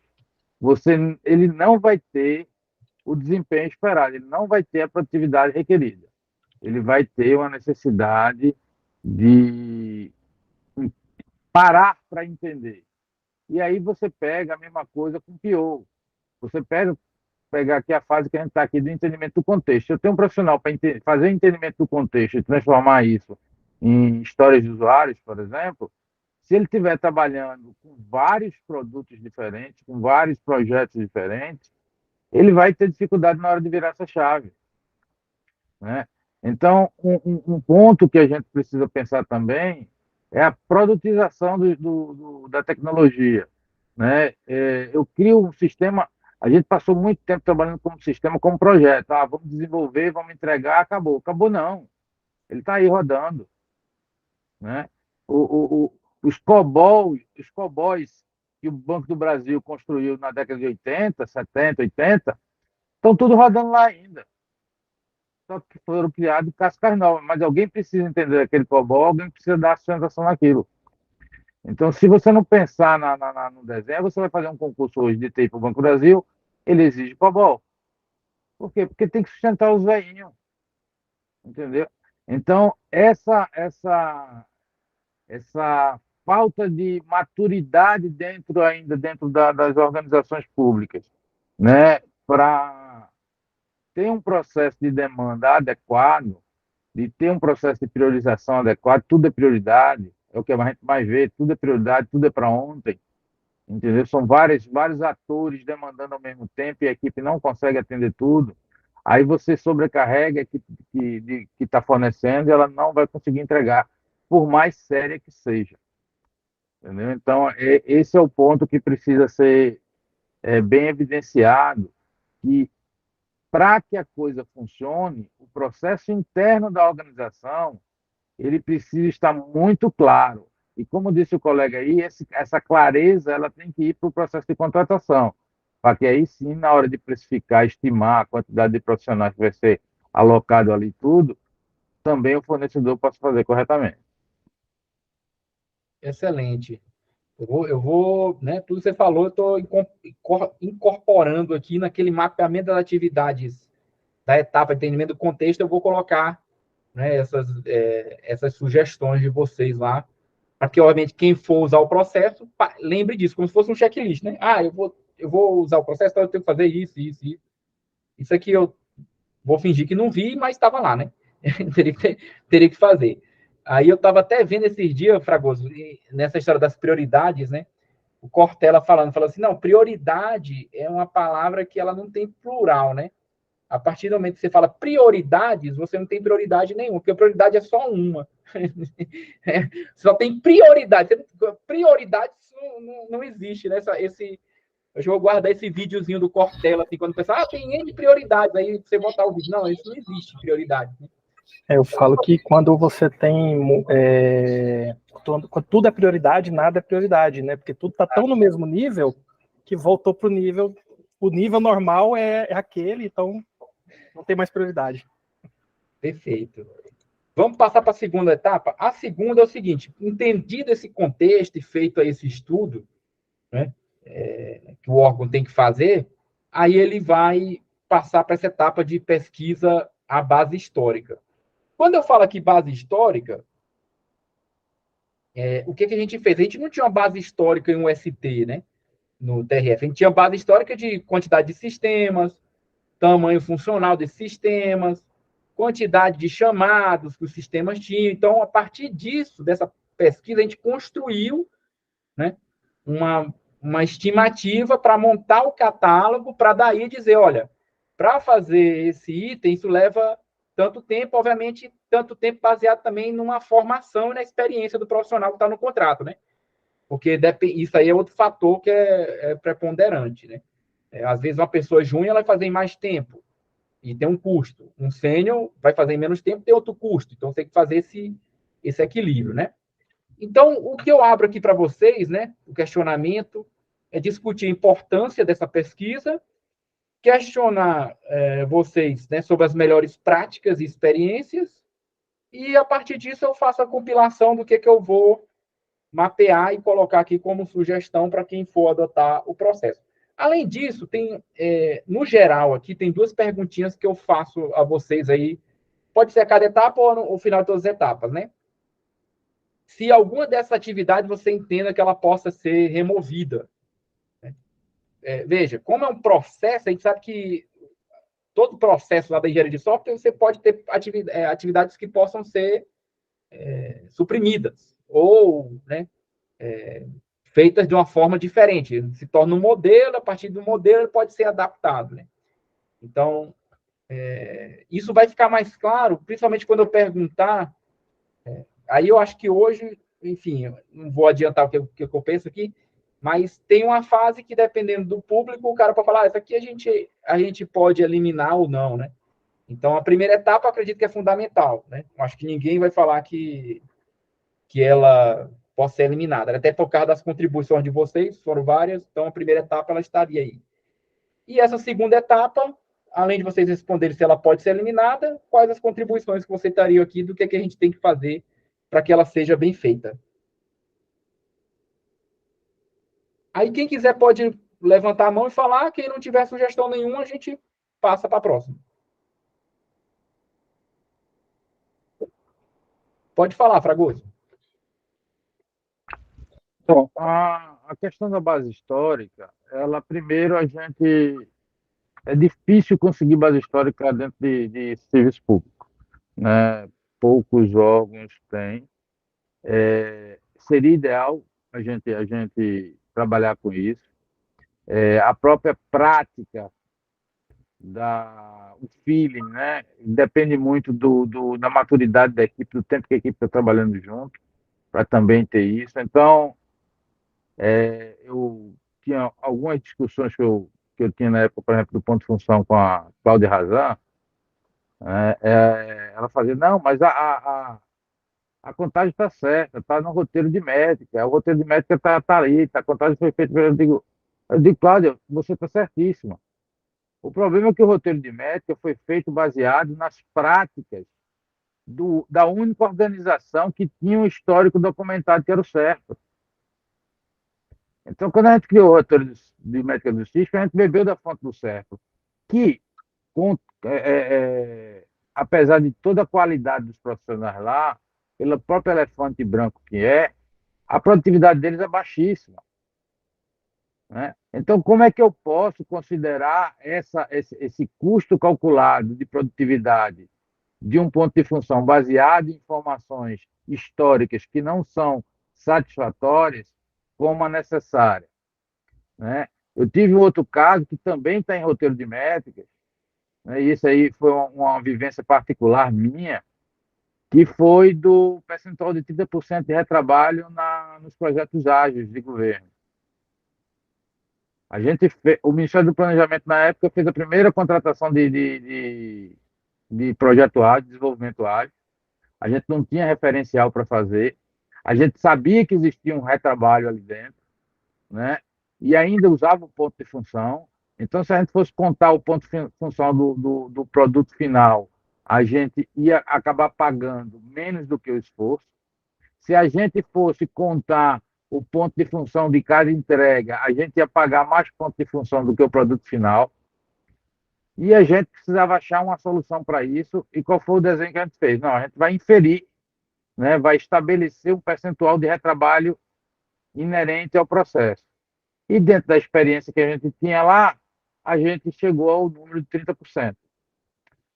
ele não vai ter o desempenho esperado, ele não vai ter a produtividade requerida. Ele vai ter uma necessidade de parar para entender. E aí você pega a mesma coisa com o PO. Você pegar aqui a fase que a gente está aqui do entendimento do contexto. Eu tenho um profissional para fazer o entendimento do contexto e transformar isso em histórias de usuários, por exemplo, se ele estiver trabalhando com vários produtos diferentes, com vários projetos diferentes, ele vai ter dificuldade na hora de virar essa chave, né? Então, um ponto que a gente precisa pensar também é a produtização da tecnologia, né? Eu crio um sistema. A gente passou muito tempo trabalhando como sistema, como projeto. Vamos desenvolver, vamos entregar, acabou. Acabou não. Ele está aí rodando, né? Os COBOLs que o Banco do Brasil construiu na década de 80, 70, 80, estão tudo rodando lá ainda. Só que foram criados cascas novas. Mas alguém precisa entender aquele COBOL, alguém precisa dar sustentação naquilo. Então, se você não pensar no desenho, você vai fazer um concurso hoje de TI para o Banco do Brasil, ele exige COBOL. Por quê? Porque tem que sustentar os velhinhos. Entendeu? Então, essa falta de maturidade dentro das organizações públicas, né, para ter um processo de demanda adequado, de ter um processo de priorização adequado, tudo é prioridade, é o que a gente mais vê, tudo é prioridade, tudo é para ontem, entendeu? São vários atores demandando ao mesmo tempo e a equipe não consegue atender tudo. Aí você sobrecarrega a equipe que está fornecendo e ela não vai conseguir entregar, por mais séria que seja. Entendeu? Então, esse é o ponto que precisa ser bem evidenciado, que para que a coisa funcione, o processo interno da organização ele precisa estar muito claro. E como disse o colega aí, essa clareza ela tem que ir para o processo de contratação, para que aí sim, na hora de precificar, estimar a quantidade de profissionais que vai ser alocado ali tudo, também o fornecedor possa fazer corretamente. Excelente. Né, tudo que você falou, eu estou incorporando aqui naquele mapeamento das atividades da etapa de entendimento do contexto, eu vou colocar, né, essas sugestões de vocês lá, para que, obviamente, quem for usar o processo, lembre disso, como se fosse um checklist, né? Eu vou usar o processo, então eu tenho que fazer isso, isso, isso. Isso aqui eu vou fingir que não vi, mas estava lá, né? teria que fazer. Aí eu estava até vendo esses dias, Fragoso, nessa história das prioridades, né? O Cortella falando assim, não, prioridade é uma palavra que ela não tem plural, né? A partir do momento que você fala prioridades, você não tem prioridade nenhuma, porque a prioridade é só uma. Só tem prioridade. Prioridade não existe, né? Eu já vou guardar esse videozinho do Cortella, assim, quando pensar, tem N prioridades, aí você botar o vídeo. Não, isso não existe prioridade. Né? Eu falo que quando você tem... quando tudo é prioridade, nada é prioridade, né? Porque tudo está tão no mesmo nível que voltou para o nível... O nível normal é aquele, então não tem mais prioridade. Perfeito. Vamos passar para a segunda etapa? A segunda é o seguinte, entendido esse contexto e feito esse estudo, né, que o órgão tem que fazer, aí ele vai passar para essa etapa de pesquisa à base histórica. Quando eu falo aqui base histórica, o que a gente fez? A gente não tinha uma base histórica em um ST, né, no TRF. A gente tinha base histórica de quantidade de sistemas, tamanho funcional desses sistemas, quantidade de chamados que os sistemas tinham. Então, a partir disso, dessa pesquisa, a gente construiu, né, uma estimativa para montar o catálogo, para daí dizer, olha, para fazer esse item, isso leva tanto tempo, obviamente, tanto tempo baseado também numa formação e na experiência do profissional que está no contrato, né? Porque isso aí é outro fator que é preponderante, né? Às vezes, uma pessoa júnior vai fazer em mais tempo, e tem um custo. Um sênior vai fazer em menos tempo, tem outro custo. Então, tem que fazer esse equilíbrio, né? Então, o que eu abro aqui para vocês, né, o questionamento, é discutir a importância dessa pesquisa, questionar vocês, né, sobre as melhores práticas e experiências, e, a partir disso, eu faço a compilação do que eu vou mapear e colocar aqui como sugestão para quem for adotar o processo. Além disso, tem, no geral, aqui tem duas perguntinhas que eu faço a vocês aí. Pode ser a cada etapa ou no final de todas as etapas, né? Se alguma dessas atividades você entenda que ela possa ser removida. Né? Veja, como é um processo, a gente sabe que todo processo lá da engenharia de software, você pode ter atividades que possam ser suprimidas, ou, né, feitas de uma forma diferente. Se torna um modelo, a partir do modelo ele pode ser adaptado. Né? Então, isso vai ficar mais claro, principalmente quando eu perguntar. Aí eu acho que hoje, enfim, não vou adiantar o que eu penso aqui, mas tem uma fase que, dependendo do público, o cara pode falar, isso aqui a gente pode eliminar ou não, né? Então, a primeira etapa, eu acredito que é fundamental, né? Eu acho que ninguém vai falar que ela possa ser eliminada, até por causa das contribuições de vocês, foram várias, então a primeira etapa ela estaria aí. E essa segunda etapa, além de vocês responderem se ela pode ser eliminada, quais as contribuições que você estaria aqui, do que a gente tem que fazer para que ela seja bem feita. Aí quem quiser pode levantar a mão e falar, quem não tiver sugestão nenhuma, a gente passa para a próxima. Pode falar, Fragoso. Bom, a questão da base histórica, ela primeiro a gente é difícil conseguir base histórica dentro de serviço público, né? Poucos órgãos têm. Seria ideal a gente trabalhar com isso. A própria prática o feeling, né? Depende muito da maturidade da equipe, do tempo que a equipe está trabalhando junto, para também ter isso. Então, eu tinha algumas discussões que eu tinha na época, por exemplo, do ponto de função com a Cláudia Razan, ela fazia, não, mas a contagem está certa, está no roteiro de métrica, o roteiro de métrica está ali, a contagem foi feita. Eu digo, Cláudia, você está certíssima. O problema é que o roteiro de métrica foi feito baseado nas práticas da única organização que tinha um histórico documentado que era o certo. Então, quando a gente criou o roteiro de métrica do CISP, a gente bebeu da fonte do certo, que, apesar de toda a qualidade dos profissionais lá, pela própria elefante branco que a produtividade deles é baixíssima. Né? Então, como é que eu posso considerar esse custo calculado de produtividade de um ponto de função baseado em informações históricas que não são satisfatórias como a necessária? Né? Eu tive um outro caso que também está em roteiro de métricas, né? E isso aí foi uma vivência particular minha, que foi do percentual de 30% de retrabalho nos projetos ágeis de governo. O Ministério do Planejamento, na época, fez a primeira contratação de projeto ágil, desenvolvimento ágil. A gente não tinha referencial para fazer. A gente sabia que existia um retrabalho ali dentro, né? E ainda usava o ponto de função. Então, se a gente fosse contar o ponto de função do produto final, a gente ia acabar pagando menos do que o esforço. Se a gente fosse contar o ponto de função de cada entrega, a gente ia pagar mais ponto de função do que o produto final. E a gente precisava achar uma solução para isso. E qual foi o desenho que a gente fez? Não, a gente vai inferir, né, vai estabelecer um percentual de retrabalho inerente ao processo. E dentro da experiência que a gente tinha lá, a gente chegou ao número de 30%.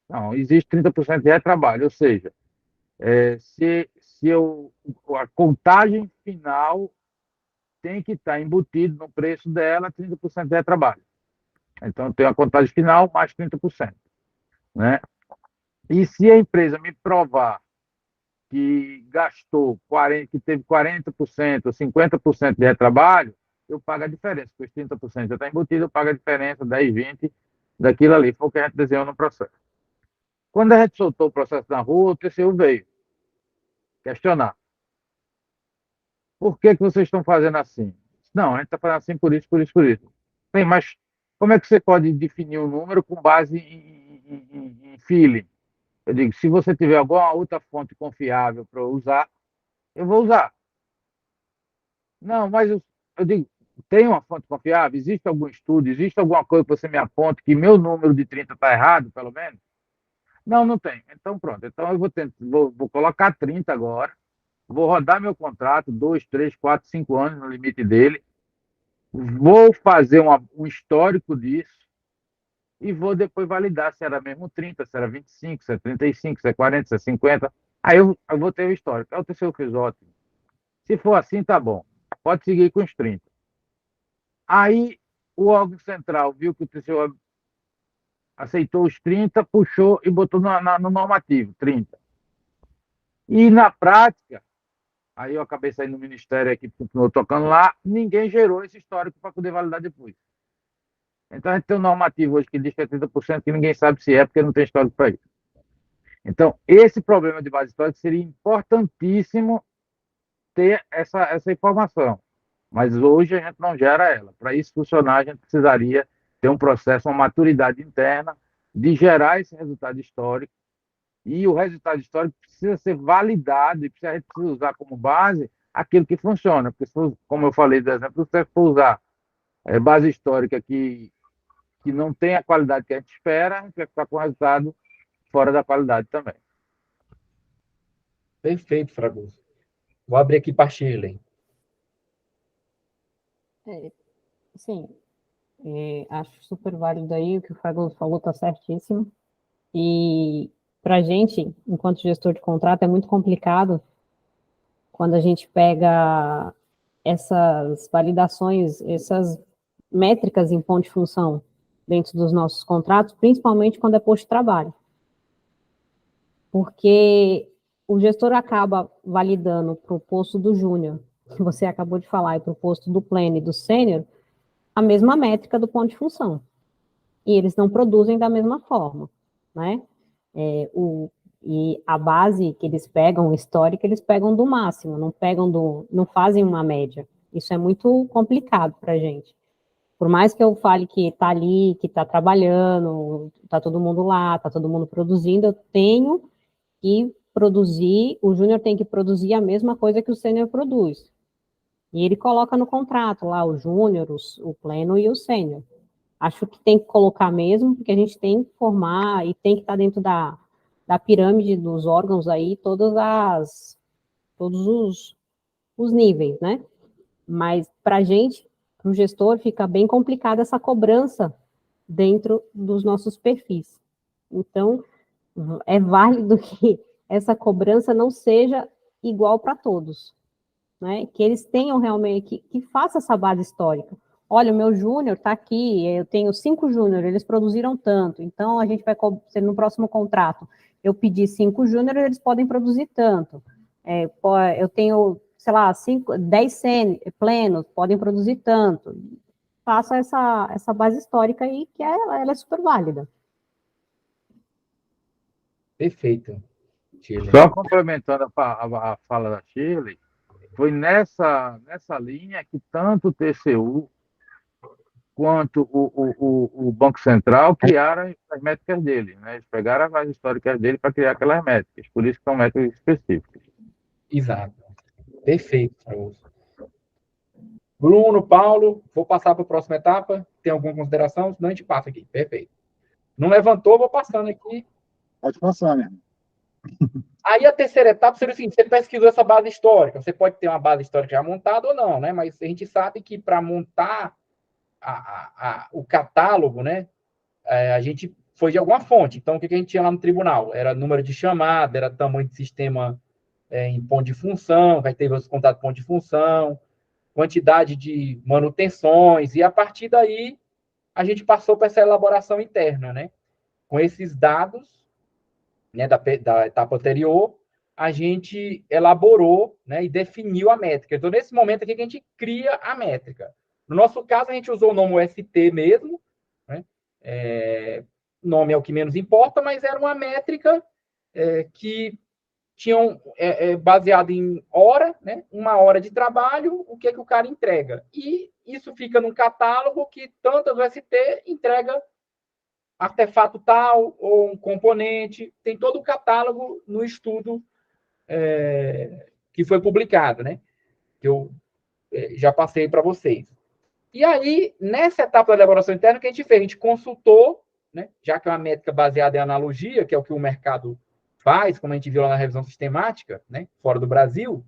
Não, existe 30% de retrabalho, ou seja, a contagem final tem que estar embutido no preço dela 30% de retrabalho. Então, tem a contagem final mais 30%. Né? E se a empresa me provar que gastou 40%, que teve 40%, 50% de retrabalho, eu pago a diferença, porque os 30% já está embutido, eu pago a diferença, 10, 20, daquilo ali, foi o que a gente desenhou no processo. Quando a gente soltou o processo na rua, o TCU veio questionar. Por que vocês estão fazendo assim? Não, a gente está fazendo assim por isso, por isso, por isso. Bem, mas como é que você pode definir um número com base em feeling? Eu digo, se você tiver alguma outra fonte confiável para usar, eu vou usar. Não, mas eu digo, tem uma fonte confiável? Existe algum estudo? Existe alguma coisa que você me aponte que meu número de 30 está errado, pelo menos? Não, não tem. Então, pronto. Então, eu vou colocar 30 agora, vou rodar meu contrato, 2, 3, 4, 5 anos no limite dele, vou fazer um histórico disso e vou depois validar se era mesmo 30, se era 25, se é 35, se é 40, se é 50. Aí eu vou ter o histórico. Aí o TCU fez ótimo. Se for assim, tá bom. Pode seguir com os 30. Aí o órgão central viu que o TCU aceitou os 30, puxou e botou no normativo, 30. E na prática, aí eu acabei saindo do Ministério, a equipe continuou tocando lá, ninguém gerou esse histórico para poder validar depois. Então a gente tem um normativo hoje que diz que é 30%, que ninguém sabe se é, porque não tem histórico para isso. Então, esse problema de base histórica seria importantíssimo ter essa informação. Mas hoje a gente não gera ela. Para isso funcionar, a gente precisaria ter um processo, uma maturidade interna de gerar esse resultado histórico. E o resultado histórico precisa ser validado e a gente precisa usar como base aquilo que funciona. Porque, como eu falei do exemplo, se você for usar base histórica que não tem a qualidade que a gente espera, a gente vai ficar com o resultado fora da qualidade também. Perfeito, Fragoso. Vou abrir aqui para a Shirley. Sim, acho super válido aí, o que o Fragoso falou está certíssimo. E para a gente, enquanto gestor de contrato, é muito complicado quando a gente pega essas validações, essas métricas em ponto de função dentro dos nossos contratos, principalmente quando é posto de trabalho. Porque o gestor acaba validando para o posto do júnior, que você acabou de falar, e para o posto do pleno e do sênior, a mesma métrica do ponto de função. E eles não produzem da mesma forma, né? E a base que eles pegam, o histórico, eles pegam do máximo, não fazem uma média. Isso é muito complicado para a gente. Por mais que eu fale que está ali, que está trabalhando, está todo mundo lá, está todo mundo produzindo, eu tenho que produzir, o júnior tem que produzir a mesma coisa que o sênior produz. E ele coloca no contrato lá o júnior, o pleno e o sênior. Acho que tem que colocar mesmo, porque a gente tem que formar e tem que estar dentro da pirâmide dos órgãos aí, todos os níveis, né? Mas para a gente, para o gestor, fica bem complicada essa cobrança dentro dos nossos perfis. Então, é válido que essa cobrança não seja igual para todos, né? Que eles tenham realmente, que faça essa base histórica. Olha, o meu júnior está aqui, eu tenho 5 júnior, eles produziram tanto, então a gente vai, no próximo contrato, eu pedi 5 júnior, eles podem produzir tanto. Eu tenho, sei lá, 10 plenos, podem produzir tanto. faço essa base histórica aí, que ela é super válida. Perfeito, Shirley. Só complementando a fala da Shirley, foi nessa linha que tanto o TCU quanto o Banco Central criaram as métricas dele, né? Eles pegaram as bases históricas dele para criar aquelas métricas, por isso que são métricas específicas. Exato. Perfeito, Augusto. Bruno, Paulo, vou passar para a próxima etapa. Tem alguma consideração? Senão a gente passa aqui. Perfeito. Não levantou, vou passando aqui. Pode passar, né? Aí a terceira etapa seria o seguinte: você pesquisou essa base histórica. Você pode ter uma base histórica já montada ou não, né? Mas a gente sabe que para montar o catálogo, né, a gente foi de alguma fonte. Então, o que a gente tinha lá no tribunal? Era número de chamada, era tamanho de sistema em ponto de função, vai ter os contatos de ponto de função, quantidade de manutenções, e a partir daí a gente passou para essa elaboração interna, né? Com esses dados, né, da etapa anterior, a gente elaborou, né, e definiu a métrica. Então, nesse momento aqui que a gente cria a métrica. No nosso caso, a gente usou o nome UST mesmo, né? Nome é o que menos importa, mas era uma métrica que tinham baseado em hora, né? 1 hora de trabalho, o que o cara entrega. E isso fica num catálogo que tantas UST entrega artefato tal ou um componente. Tem todo o catálogo no estudo que foi publicado, né? Que eu já passei para vocês. E aí, nessa etapa da elaboração interna, o que a gente fez? A gente consultou, né? Já que é uma métrica baseada em analogia, que é o que o mercado faz, como a gente viu lá na revisão sistemática, né, fora do Brasil,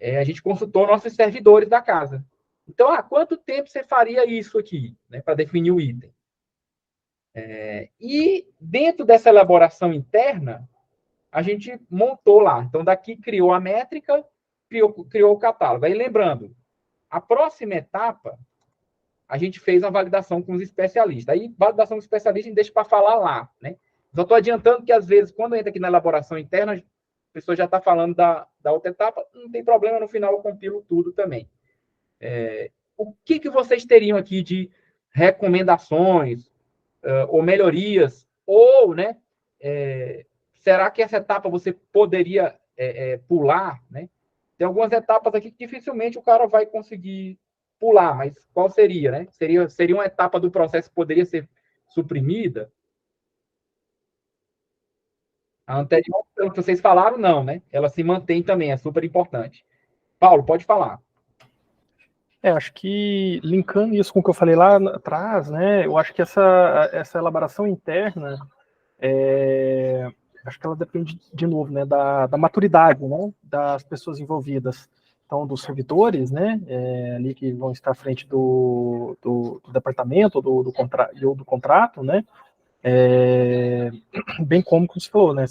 a gente consultou nossos servidores da casa. Então, quanto tempo você faria isso aqui, né, para definir o item? E dentro dessa elaboração interna, a gente montou lá. Então, daqui criou a métrica, criou o catálogo. Aí, lembrando, a próxima etapa, a gente fez a validação com os especialistas. Aí, validação com os especialistas, a gente deixa para falar lá, né? Só estou adiantando que, às vezes, quando entra aqui na elaboração interna, a pessoa já está falando da outra etapa, não tem problema, no final eu compilo tudo também. O que vocês teriam aqui de recomendações ou melhorias? Ou, né, será que essa etapa você poderia pular, né? Tem algumas etapas aqui que dificilmente o cara vai conseguir pular, mas qual seria, né? Seria uma etapa do processo que poderia ser suprimida? A anterior, pelo que vocês falaram, não, né? Ela se mantém também, é super importante. Paulo, pode falar. Acho que linkando isso com o que eu falei lá atrás, né? Eu acho que essa elaboração interna, acho que ela depende, de novo, né, da maturidade, né, das pessoas envolvidas. Então, dos servidores, né, ali que vão estar à frente do departamento ou do contrato, né, bem como você falou, né,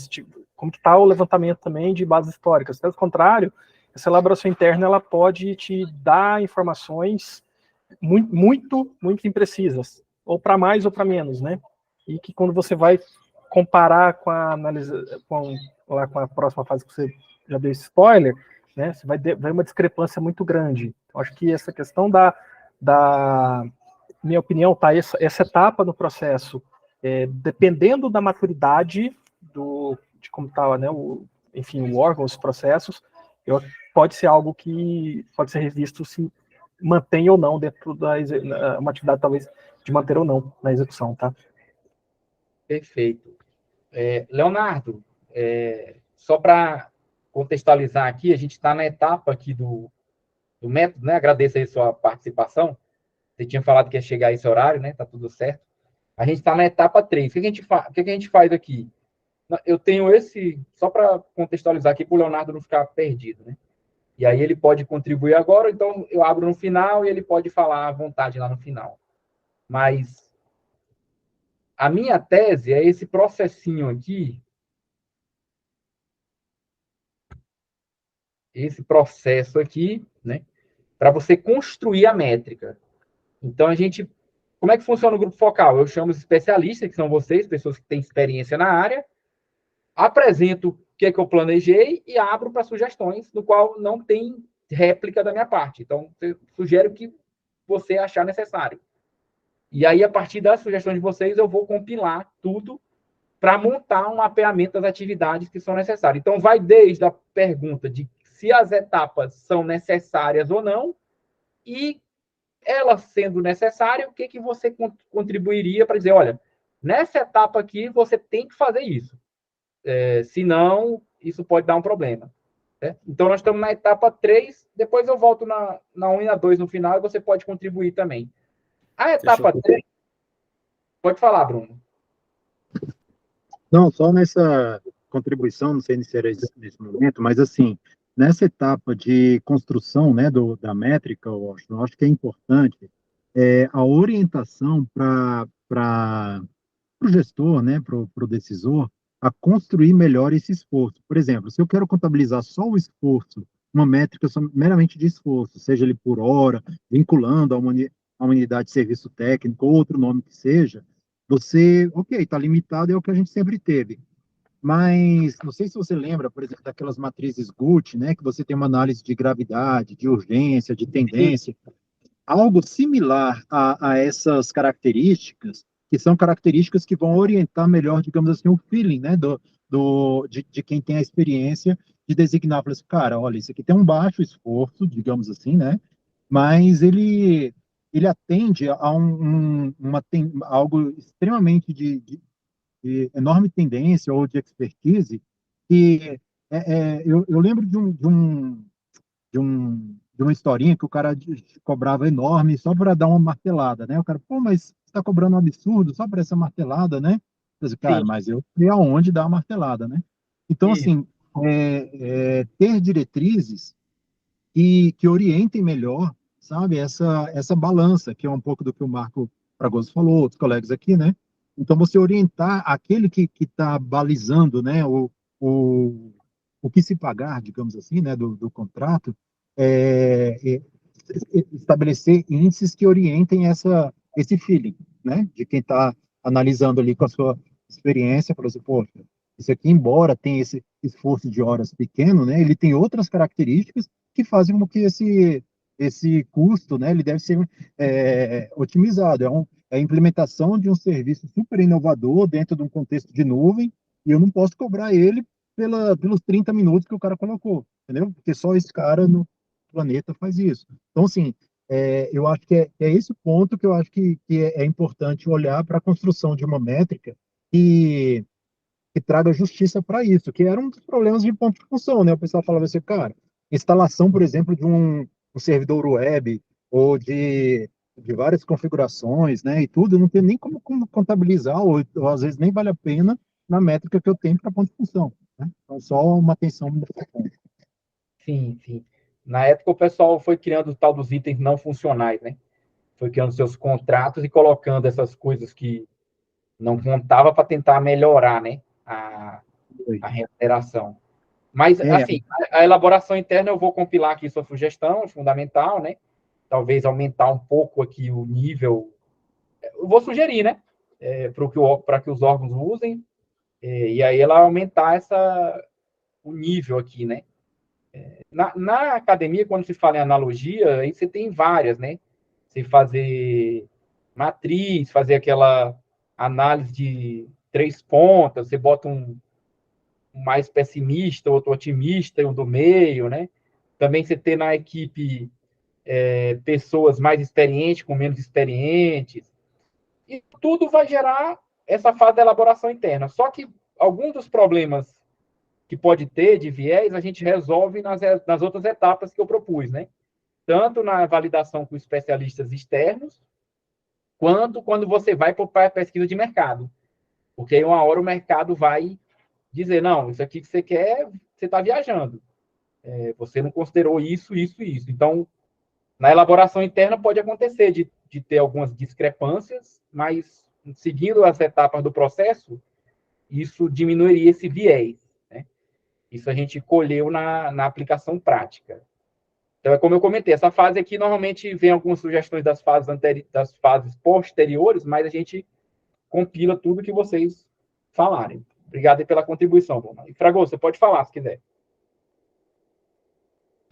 como que está o levantamento também de bases históricas. Pelo contrário, essa elaboração interna ela pode te dar informações muito imprecisas, ou para mais ou para menos, né, e que quando você vai comparar com a análise, com a próxima fase que você já deu esse spoiler, né, você vai ver uma discrepância muito grande. Então, acho que essa questão da minha opinião, tá, essa etapa no processo, dependendo da maturidade de como está, né, enfim, o órgão, os processos, pode ser algo que pode ser revisto se mantém ou não dentro uma atividade, talvez, de manter ou não na execução, tá? Perfeito. Leonardo, só para contextualizar aqui, a gente está na etapa aqui do método, né? Agradeço aí a sua participação. Você tinha falado que ia chegar a esse horário, né? Tá tudo certo. A gente está na etapa 3. O que a gente faz aqui? Eu tenho só para contextualizar aqui, para o Leonardo não ficar perdido, né? E aí ele pode contribuir agora, então eu abro no final e ele pode falar à vontade lá no final. Mas a minha tese é esse processinho aqui, esse processo aqui, né, para você construir a métrica. Então, como é que funciona o grupo focal? Eu chamo os especialistas, que são vocês, pessoas que têm experiência na área, apresento o que eu planejei e abro para sugestões, no qual não tem réplica da minha parte. Então, eu sugiro que você achar necessário. E aí, a partir das sugestões de vocês, eu vou compilar tudo para montar um mapeamento das atividades que são necessárias. Então, vai desde a pergunta de se as etapas são necessárias ou não, e elas sendo necessárias, o que você contribuiria para dizer, olha, nessa etapa aqui, você tem que fazer isso. Senão, isso pode dar um problema. Então, nós estamos na etapa 3, depois eu volto na 1 e na 2 no final, e você pode contribuir também. A etapa 3... Pode falar, Bruno. Não, só nessa contribuição, não sei se era nesse momento, mas assim, nessa etapa de construção, né, da métrica, eu acho que é importante a orientação para o gestor, né, para o decisor, a construir melhor esse esforço. Por exemplo, se eu quero contabilizar só o esforço, uma métrica meramente de esforço, seja ele por hora, vinculando a uma unidade de serviço técnico, ou outro nome que seja, você, ok, está limitado, é o que a gente sempre teve. Mas, não sei se você lembra, por exemplo, daquelas matrizes GUT, né, que você tem uma análise de gravidade, de urgência, de tendência, algo similar a essas características, que são características que vão orientar melhor, digamos assim, o feeling, né, de quem tem a experiência de designar, para esse cara, olha, isso aqui tem um baixo esforço, digamos assim, né, mas ele atende a algo extremamente de enorme tendência ou de expertise, que eu lembro de uma historinha que o cara cobrava enorme só para dar uma martelada, né? O cara, pô, mas você está cobrando um absurdo só para essa martelada, né? Eu disse, cara, Sim. mas eu sei aonde dar a martelada, né? Então, Isso. assim, ter diretrizes que orientem melhor, sabe, essa balança, que é um pouco do que o Marco Fragoso falou, outros colegas aqui, né? Então, você orientar aquele que está balizando, né, o que se pagar, digamos assim, né, do contrato, estabelecer índices que orientem esse feeling, né, de quem está analisando ali com a sua experiência, falou assim, poxa, isso aqui, embora tenha esse esforço de horas pequeno, né, ele tem outras características que fazem com que esse custo, né, ele deve ser otimizado. É a implementação de um serviço super inovador dentro de um contexto de nuvem, e eu não posso cobrar ele pelos 30 minutos que o cara colocou, entendeu? Porque só esse cara no planeta faz isso. Então, assim, eu acho que é esse ponto que eu acho que é importante olhar para a construção de uma métrica que traga justiça para isso, que era um dos problemas de ponto de função, né? O pessoal falava assim, cara, instalação, por exemplo, de um servidor web ou de várias configurações, né, e tudo, não tem nem como contabilizar, ou às vezes nem vale a pena na métrica que eu tenho para ponto de função, né? Então, só uma atenção. Sim, sim. Na época, o pessoal foi criando o tal dos itens não funcionais, né? Foi criando seus contratos e colocando essas coisas que não contava para tentar melhorar, né? A remuneração. Mas, assim, a elaboração interna eu vou compilar aqui sua sugestão, fundamental, né? Talvez aumentar um pouco aqui o nível. Eu vou sugerir, né? Para que os órgãos usem, e aí ela aumentar o nível aqui, né? Na academia, quando se fala em analogia, aí você tem várias, né? Você fazer matriz, fazer aquela análise de 3 pontas, você bota um mais pessimista, outro otimista, e um do meio, né? Também você ter na equipe pessoas mais experientes com menos experientes. E tudo vai gerar essa fase da elaboração interna. Só que alguns dos problemas que pode ter de viés, a gente resolve nas outras etapas que eu propus, né? Tanto na validação com especialistas externos, quanto quando você vai para a pesquisa de mercado. Porque aí uma hora o mercado vai dizer, não, isso aqui que você quer, você está viajando. Você não considerou isso, isso e isso. Então, na elaboração interna pode acontecer de ter algumas discrepâncias, mas seguindo as etapas do processo, isso diminuiria esse viés. Né? Isso a gente colheu na aplicação prática. Então, é como eu comentei, essa fase aqui normalmente vem algumas sugestões das fases posteriores, mas a gente compila tudo que vocês falarem. Obrigado aí pela contribuição, Bruno. E Fragoso, você pode falar se quiser.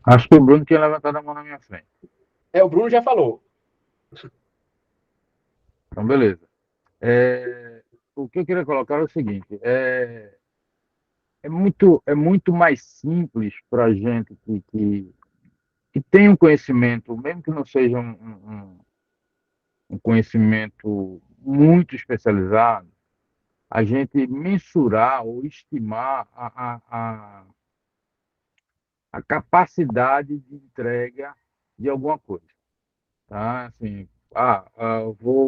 Acho que o Bruno tinha levantado a mão na minha frente. O Bruno já falou. Então, beleza. O que eu queria colocar é o seguinte: é muito mais simples para a gente que tem um conhecimento, mesmo que não seja um conhecimento muito especializado, a gente mensurar ou estimar a capacidade de entrega de alguma coisa. Tá? Assim,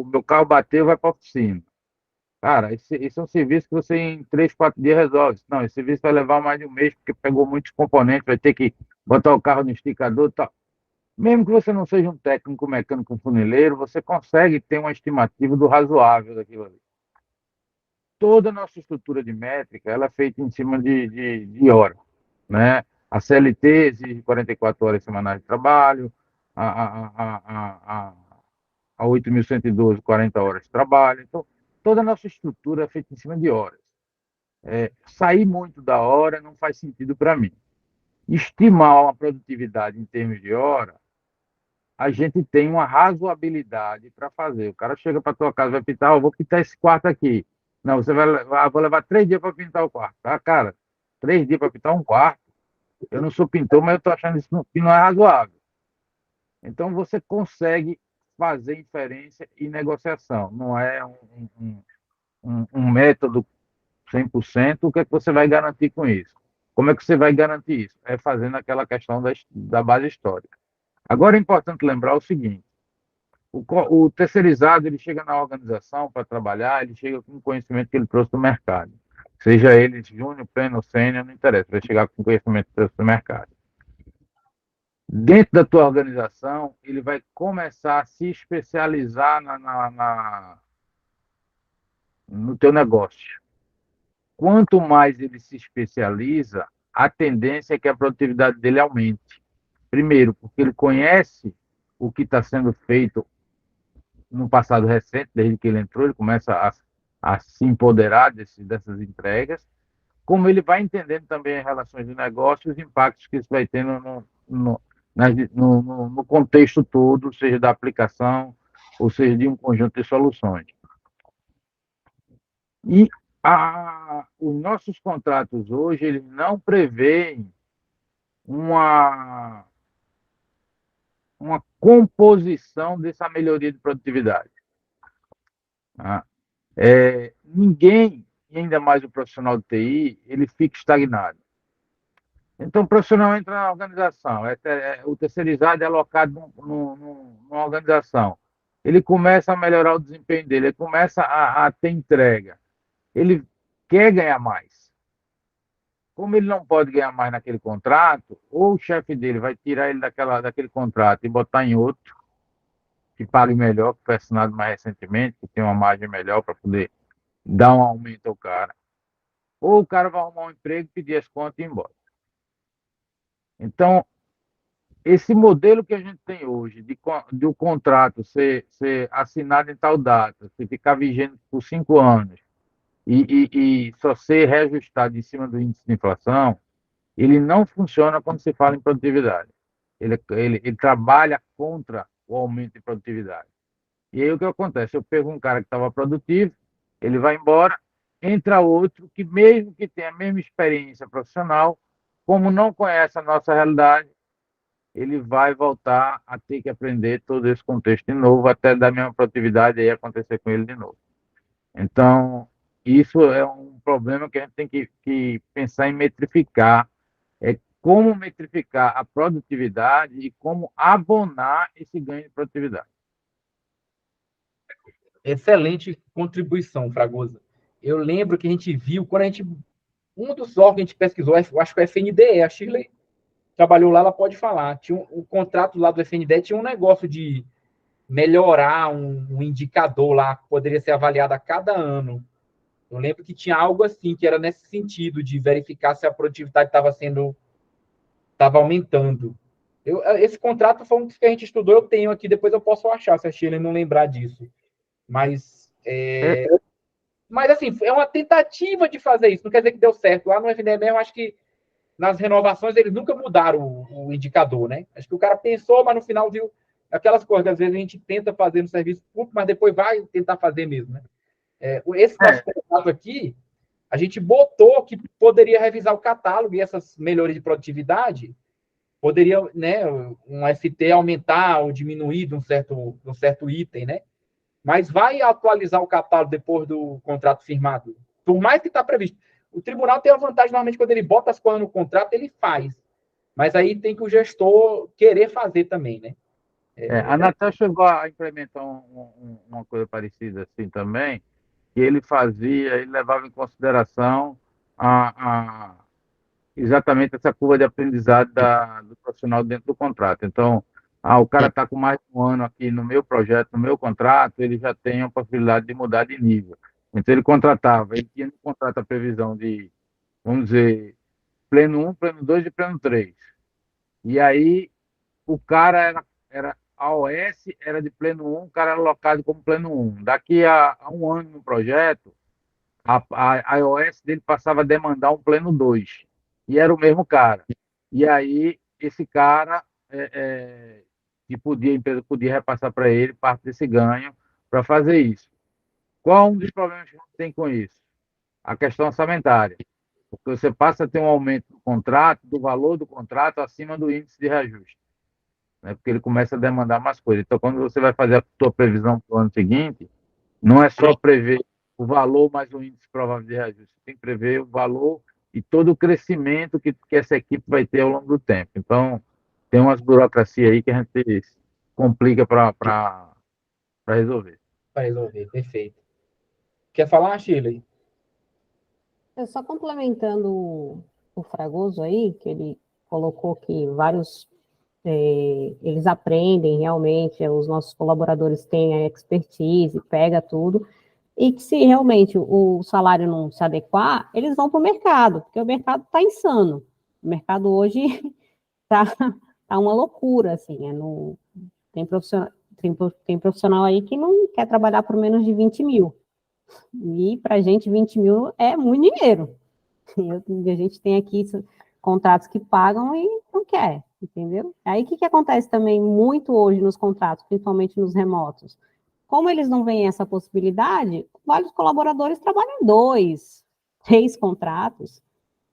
meu carro bateu, vai para a oficina. Cara, esse é um serviço que você em 3, 4 dias resolve. Não, esse serviço vai levar mais de um mês, porque pegou muitos componentes, vai ter que botar o carro no esticador e tal. Mesmo que você não seja um técnico mecânico funileiro, você consegue ter uma estimativa do razoável daquilo ali. Toda a nossa estrutura de métrica ela é feita em cima de hora, né? A CLT exige 44 horas semanais de trabalho, a 8.112, 40 horas de trabalho. Então, toda a nossa estrutura é feita em cima de horas. Sair muito da hora não faz sentido para mim. Estimar uma produtividade em termos de hora, a gente tem uma razoabilidade para fazer. O cara chega para tua casa e vai pintar, vou pintar esse quarto aqui. Não, você vai levar, vou levar 3 dias para pintar o quarto. Ah, cara, 3 dias para pintar um quarto. Eu não sou pintor, mas eu estou achando isso que não é razoável. Então você consegue fazer inferência e negociação. Não é um método 100%. O que é que você vai garantir com isso? Como é que você vai garantir isso? É fazendo aquela questão da base histórica. Agora é importante lembrar o seguinte: o terceirizado ele chega na organização para trabalhar, ele chega com o conhecimento que ele trouxe do mercado. Seja ele júnior, pleno, sênior, não interessa, vai chegar com o conhecimento que trouxe do mercado. Dentro da tua organização, ele vai começar a se especializar no teu negócio. Quanto mais ele se especializa, a tendência é que a produtividade dele aumente. Primeiro, porque ele conhece o que está sendo feito no passado recente, desde que ele entrou, ele começa a se empoderar dessas entregas, como ele vai entendendo também as relações de negócio e os impactos que isso vai ter no contexto todo, seja da aplicação, ou seja, de um conjunto de soluções. E os nossos contratos hoje, eles não prevêem uma composição dessa melhoria de produtividade. Tá? Ninguém, e ainda mais o profissional de TI, ele fica estagnado. Então, o profissional entra na organização, o terceirizado é alocado numa organização. Ele começa a melhorar o desempenho dele, ele começa a ter entrega. Ele quer ganhar mais. Como ele não pode ganhar mais naquele contrato, ou o chefe dele vai tirar ele daquele contrato e botar em outro, que pague melhor, que foi assinado mais recentemente, que tem uma margem melhor para poder dar um aumento ao cara. Ou o cara vai arrumar um emprego, pedir as contas e ir embora. Então, esse modelo que a gente tem hoje, de o contrato ser assinado em tal data, se ficar vigente por 5 anos e só ser reajustado em cima do índice de inflação, ele não funciona quando se fala em produtividade. Ele trabalha contra o aumento de produtividade. E aí o que acontece? Eu pego um cara que estava produtivo, ele vai embora, entra outro que, mesmo que tenha a mesma experiência profissional, como não conhece a nossa realidade, ele vai voltar a ter que aprender todo esse contexto de novo, até da mesma produtividade aí acontecer com ele de novo. Então, isso é um problema que a gente tem que pensar em metrificar, como metrificar a produtividade e como abonar esse ganho de produtividade. Excelente contribuição, Fragoso. Eu lembro que a gente viu, um dos órgãos que a gente pesquisou, eu acho que é o FNDE, a Shirley trabalhou lá, ela pode falar. O contrato lá do FNDE tinha um negócio de melhorar um indicador lá, que poderia ser avaliado a cada ano. Eu lembro que tinha algo assim, que era nesse sentido, de verificar se a produtividade estava aumentando. Esse contrato foi um que a gente estudou, eu tenho aqui, depois eu posso achar, se a Shirley não lembrar disso. Mas assim, é uma tentativa de fazer isso, não quer dizer que deu certo. Lá no FNDE mesmo, acho que nas renovações eles nunca mudaram o indicador, né? Acho que o cara pensou, mas no final viu aquelas coisas que às vezes a gente tenta fazer no serviço público, mas depois vai tentar fazer mesmo, né? Esse nosso contrato aqui, a gente botou que poderia revisar o catálogo e essas melhorias de produtividade poderia, né, um FT aumentar ou diminuir de um certo item, né? Mas vai atualizar o catálogo depois do contrato firmado. Por mais que está previsto. O tribunal tem a vantagem, normalmente, quando ele bota as coisas no contrato, ele faz. Mas aí tem que o gestor querer fazer também, né? A Anatel chegou a implementar uma coisa parecida assim também, que ele levava em consideração exatamente essa curva de aprendizado do profissional dentro do contrato. Então, o cara está com mais de um ano aqui no meu projeto, no meu contrato, ele já tem a possibilidade de mudar de nível. Então, ele tinha no contrato a previsão de, vamos dizer, pleno 1, pleno 2 e pleno 3. E aí, o cara a OS era de pleno 1, o cara era alocado como pleno 1. Daqui a um ano no projeto, a iOS dele passava a demandar um pleno 2. E era o mesmo cara. E aí, esse cara, a empresa podia repassar para ele parte desse ganho para fazer isso. Qual um dos problemas que a gente tem com isso? A questão orçamentária. Porque você passa a ter um aumento do contrato, do valor do contrato, acima do índice de reajuste. Né? Porque ele começa a demandar mais coisas. Então, quando você vai fazer a sua previsão para o ano seguinte, não é só prever o valor mais o índice provável de reajuste. Você tem que prever o valor e todo o crescimento que essa equipe vai ter ao longo do tempo. Então, tem umas burocracias aí que a gente complica para resolver. Para resolver, perfeito. Quer falar, Shirley? Só complementando o Fragoso aí, que ele colocou que vários, eles aprendem realmente, os nossos colaboradores têm a expertise, pega tudo, e que se realmente o salário não se adequar, eles vão para o mercado, porque o mercado está insano. O mercado hoje está uma loucura, assim, tem profissional aí que não quer trabalhar por menos de 20 mil. E para a gente, 20 mil é muito dinheiro. A gente tem aqui contratos que pagam e não quer, entendeu? Aí o que acontece também muito hoje nos contratos, principalmente nos remotos? Como eles não veem essa possibilidade, vários colaboradores trabalham 2, 3 contratos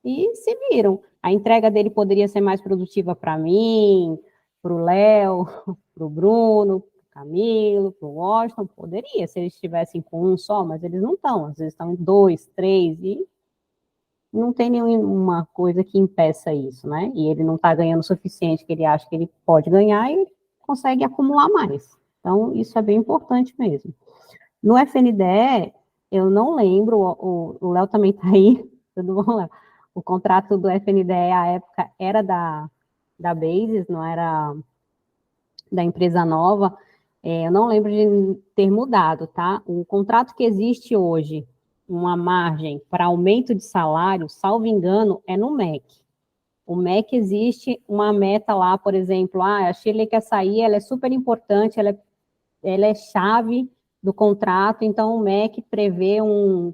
e se viram. A entrega dele poderia ser mais produtiva para mim, para o Léo, para o Bruno, Camilo, para o Washington, poderia, se eles estivessem com um só, mas eles não estão, às vezes estão em 2, 3, e não tem nenhuma coisa que impeça isso, né? E ele não está ganhando o suficiente que ele acha que ele pode ganhar, e ele consegue acumular mais. Então, isso é bem importante mesmo. No FNDE, eu não lembro, o Léo também está aí, tudo bom, Léo? O contrato do FNDE, à época, era da Basis, não era da empresa nova. Eu não lembro de ter mudado, tá? O contrato que existe hoje, uma margem para aumento de salário, salvo engano, é no MEC. O MEC existe uma meta lá, por exemplo, a Shirley quer sair, ela é super importante, ela é chave do contrato, então o MEC prevê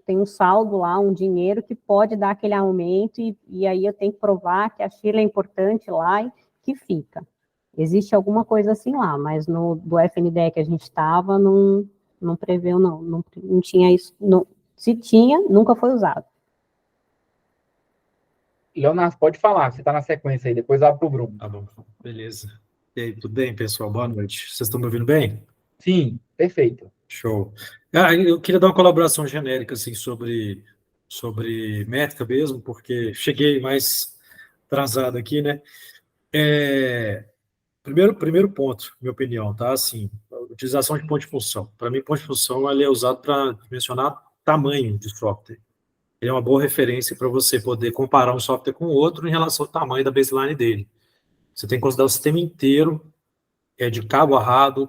tem um saldo lá, um dinheiro que pode dar aquele aumento, e aí eu tenho que provar que a Shirley é importante lá e que fica. Existe alguma coisa assim lá, mas do FNDE que a gente estava, não preveu, não tinha isso. Não, se tinha, nunca foi usado. Leonardo, pode falar, você está na sequência aí, depois abre para o Bruno. Tá bom, beleza. E aí, tudo bem, pessoal? Boa noite. Vocês estão me ouvindo bem? Sim, perfeito. Show. Eu queria dar uma colaboração genérica, assim, sobre métrica mesmo, porque cheguei mais atrasado aqui, né? Primeiro ponto, minha opinião, tá? Assim, a utilização de ponto de função. Para mim, ponto de função ele é usado para mencionar tamanho de software. Ele é uma boa referência para você poder comparar um software com o outro em relação ao tamanho da baseline dele. Você tem que considerar o sistema inteiro, de cabo a rabo,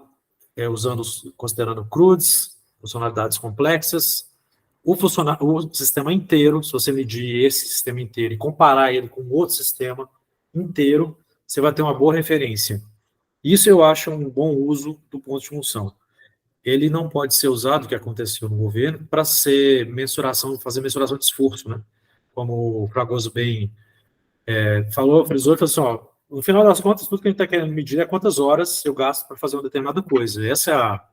considerando CRUDs, funcionalidades complexas. O sistema inteiro, se você medir esse sistema inteiro e comparar ele com outro sistema inteiro, você vai ter uma boa referência. Isso eu acho um bom uso do ponto de função. Ele não pode ser usado, o que aconteceu no governo, para fazer mensuração de esforço, né? Como o Fragoso bem frisou, ele falou assim, no final das contas, tudo que a gente está querendo medir é quantas horas eu gasto para fazer uma determinada coisa. Essa é a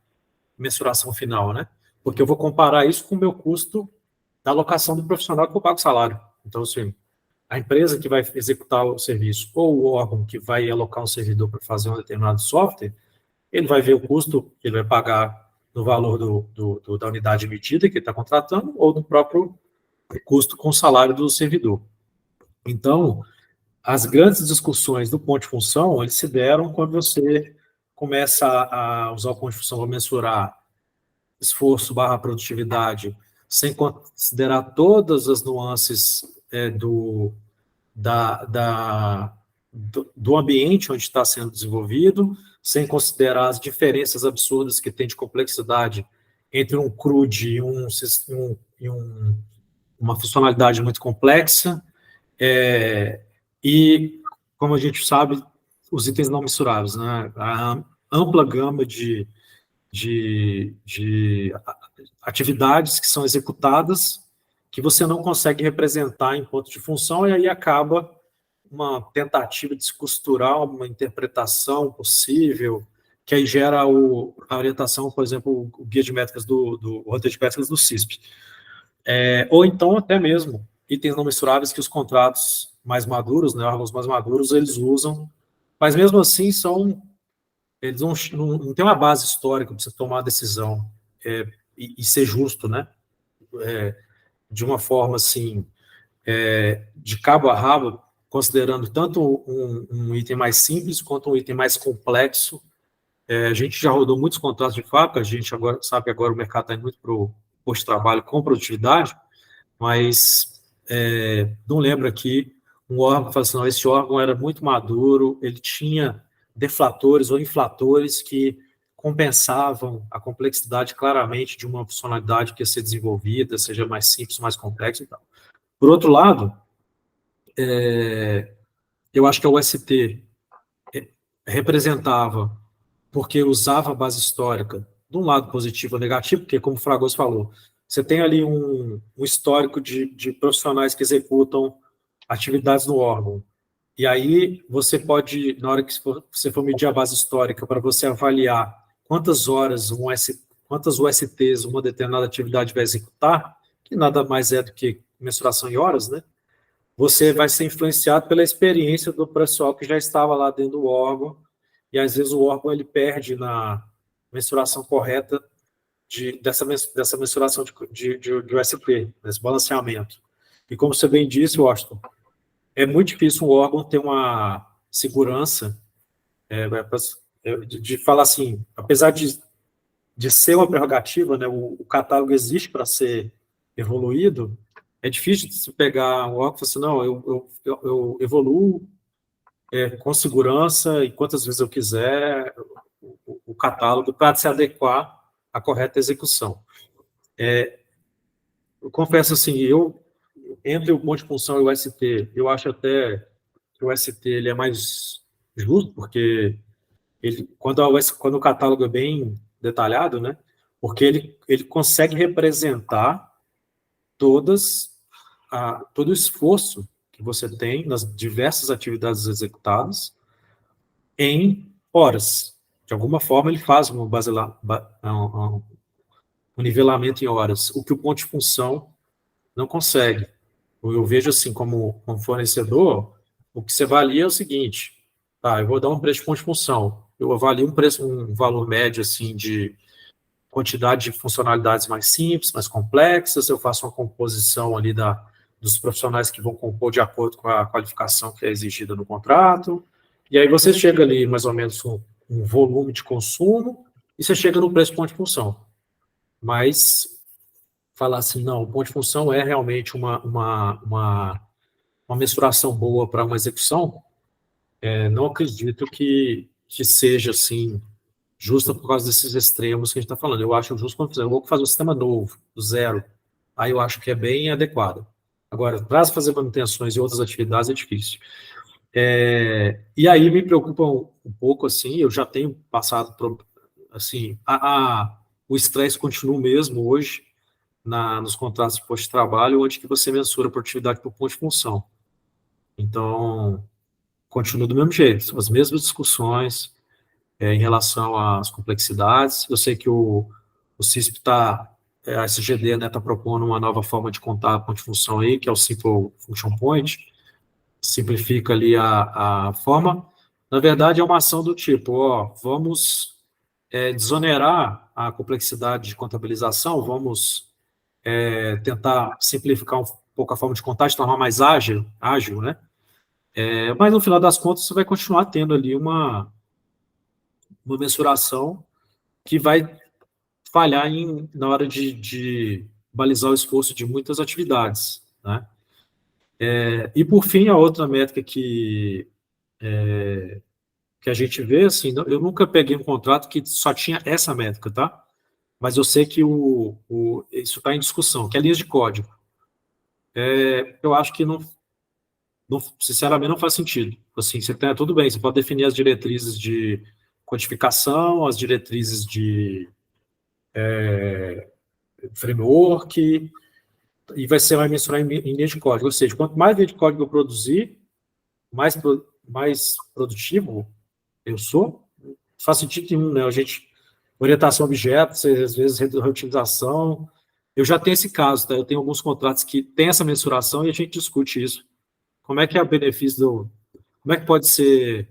mensuração final, né? Porque eu vou comparar isso com o meu custo da alocação do profissional que eu pago salário. Então, assim, a empresa que vai executar o serviço ou o órgão que vai alocar um servidor para fazer um determinado software, ele vai ver o custo que ele vai pagar no valor da unidade medida que ele está contratando ou do próprio custo com o salário do servidor. Então, as grandes discussões do ponto de função, eles se deram quando você começa a usar o ponto de função para mensurar esforço barra produtividade, sem considerar todas as nuances do ambiente onde está sendo desenvolvido, sem considerar as diferenças absurdas que tem de complexidade entre um CRUD e uma funcionalidade muito complexa, e, como a gente sabe, os itens não mensuráveis, né? A ampla gama de atividades que são executadas que você não consegue representar em ponto de função, e aí acaba uma tentativa de se costurar uma interpretação possível, que aí gera a orientação, por exemplo, o guia de métricas o roteiro de métricas do CISP. Ou então, até mesmo, itens não mensuráveis que os contratos mais maduros, né, órgãos mais maduros, eles usam, mas mesmo assim eles não têm uma base histórica para você tomar a decisão e ser justo, né? De uma forma assim, de cabo a rabo, considerando tanto um item mais simples quanto um item mais complexo. A gente já rodou muitos contratos de fábrica, a gente agora sabe que agora o mercado está indo muito para o posto de trabalho com produtividade, mas não lembro aqui um órgão que fala assim, não, esse órgão era muito maduro, ele tinha deflatores ou inflatores que compensavam a complexidade claramente de uma funcionalidade que ia ser desenvolvida, seja mais simples, mais complexa e tal. Por outro lado, eu acho que a UST representava, porque usava a base histórica, de um lado positivo ou negativo, porque, como o Fragoso falou, você tem ali um histórico de profissionais que executam atividades no órgão. E aí você pode, na hora que você for medir a base histórica para você avaliar quantas horas, quantas USTs uma determinada atividade vai executar, que nada mais é do que mensuração em horas, né? Você vai ser influenciado pela experiência do pessoal que já estava lá dentro do órgão, e às vezes o órgão ele perde na mensuração correta dessa mensuração de UST, desse balanceamento. E como você bem disse, Washington, é muito difícil um órgão ter uma segurança de falar assim, apesar de ser uma prerrogativa, né, o catálogo existe para ser evoluído, é difícil de se pegar um órgão e falar assim, não, eu evoluo com segurança e quantas vezes eu quiser o catálogo para se adequar à correta execução. Eu confesso assim, entre o ponto de função e o ST, eu acho até que o ST ele é mais justo, porque quando o catálogo é bem detalhado, né, porque ele consegue representar todo o esforço que você tem nas diversas atividades executadas em horas. De alguma forma, ele faz um nivelamento em horas, o que o ponto de função não consegue. Eu vejo assim, como fornecedor, o que você avalia é o seguinte, eu vou dar um preço de ponto de função, eu avalio um valor médio assim, de quantidade de funcionalidades mais simples, mais complexas, eu faço uma composição ali dos profissionais que vão compor de acordo com a qualificação que é exigida no contrato, e aí você chega ali mais ou menos com um volume de consumo, e você chega no preço de ponto de função. Mas falar assim, não, o ponto de função é realmente uma mensuração boa para uma execução, não acredito que seja assim, justa por causa desses extremos que a gente está falando. Eu acho justo quando eu vou fazer um sistema novo, do zero, aí eu acho que é bem adequado. Agora, para fazer manutenções e outras atividades é difícil. E aí me preocupa um pouco, assim, eu já tenho passado por, assim, o estresse continua mesmo hoje nos contratos de posto de trabalho, onde que você mensura a produtividade por ponto de função. Então, continua do mesmo jeito, são as mesmas discussões em relação às complexidades. Eu sei que o CISP a SGD, né, está propondo uma nova forma de contar a ponto de função aí, que é o Simple Function Point, simplifica ali a forma. Na verdade, é uma ação do tipo, vamos desonerar a complexidade de contabilização, vamos tentar simplificar um pouco a forma de contagem, tornar mais ágil, né? Mas, no final das contas, você vai continuar tendo ali uma mensuração que vai falhar na hora de balizar o esforço de muitas atividades, né? E, por fim, a outra métrica que a gente vê, assim, eu nunca peguei um contrato que só tinha essa métrica, tá? Mas eu sei que isso está em discussão, que é linhas de código. Eu acho que, sinceramente, não faz sentido. Assim, tudo bem, você pode definir as diretrizes de codificação, as diretrizes de framework, e vai mensurar em linha de código. Ou seja, quanto mais linha de código eu produzir, mais produtivo eu sou. Faz sentido nenhum, né? Orientação a objetos, às vezes reutilização. Eu já tenho esse caso, tá? Eu tenho alguns contratos que têm essa mensuração e a gente discute isso. Como é que é o benefício como é que pode ser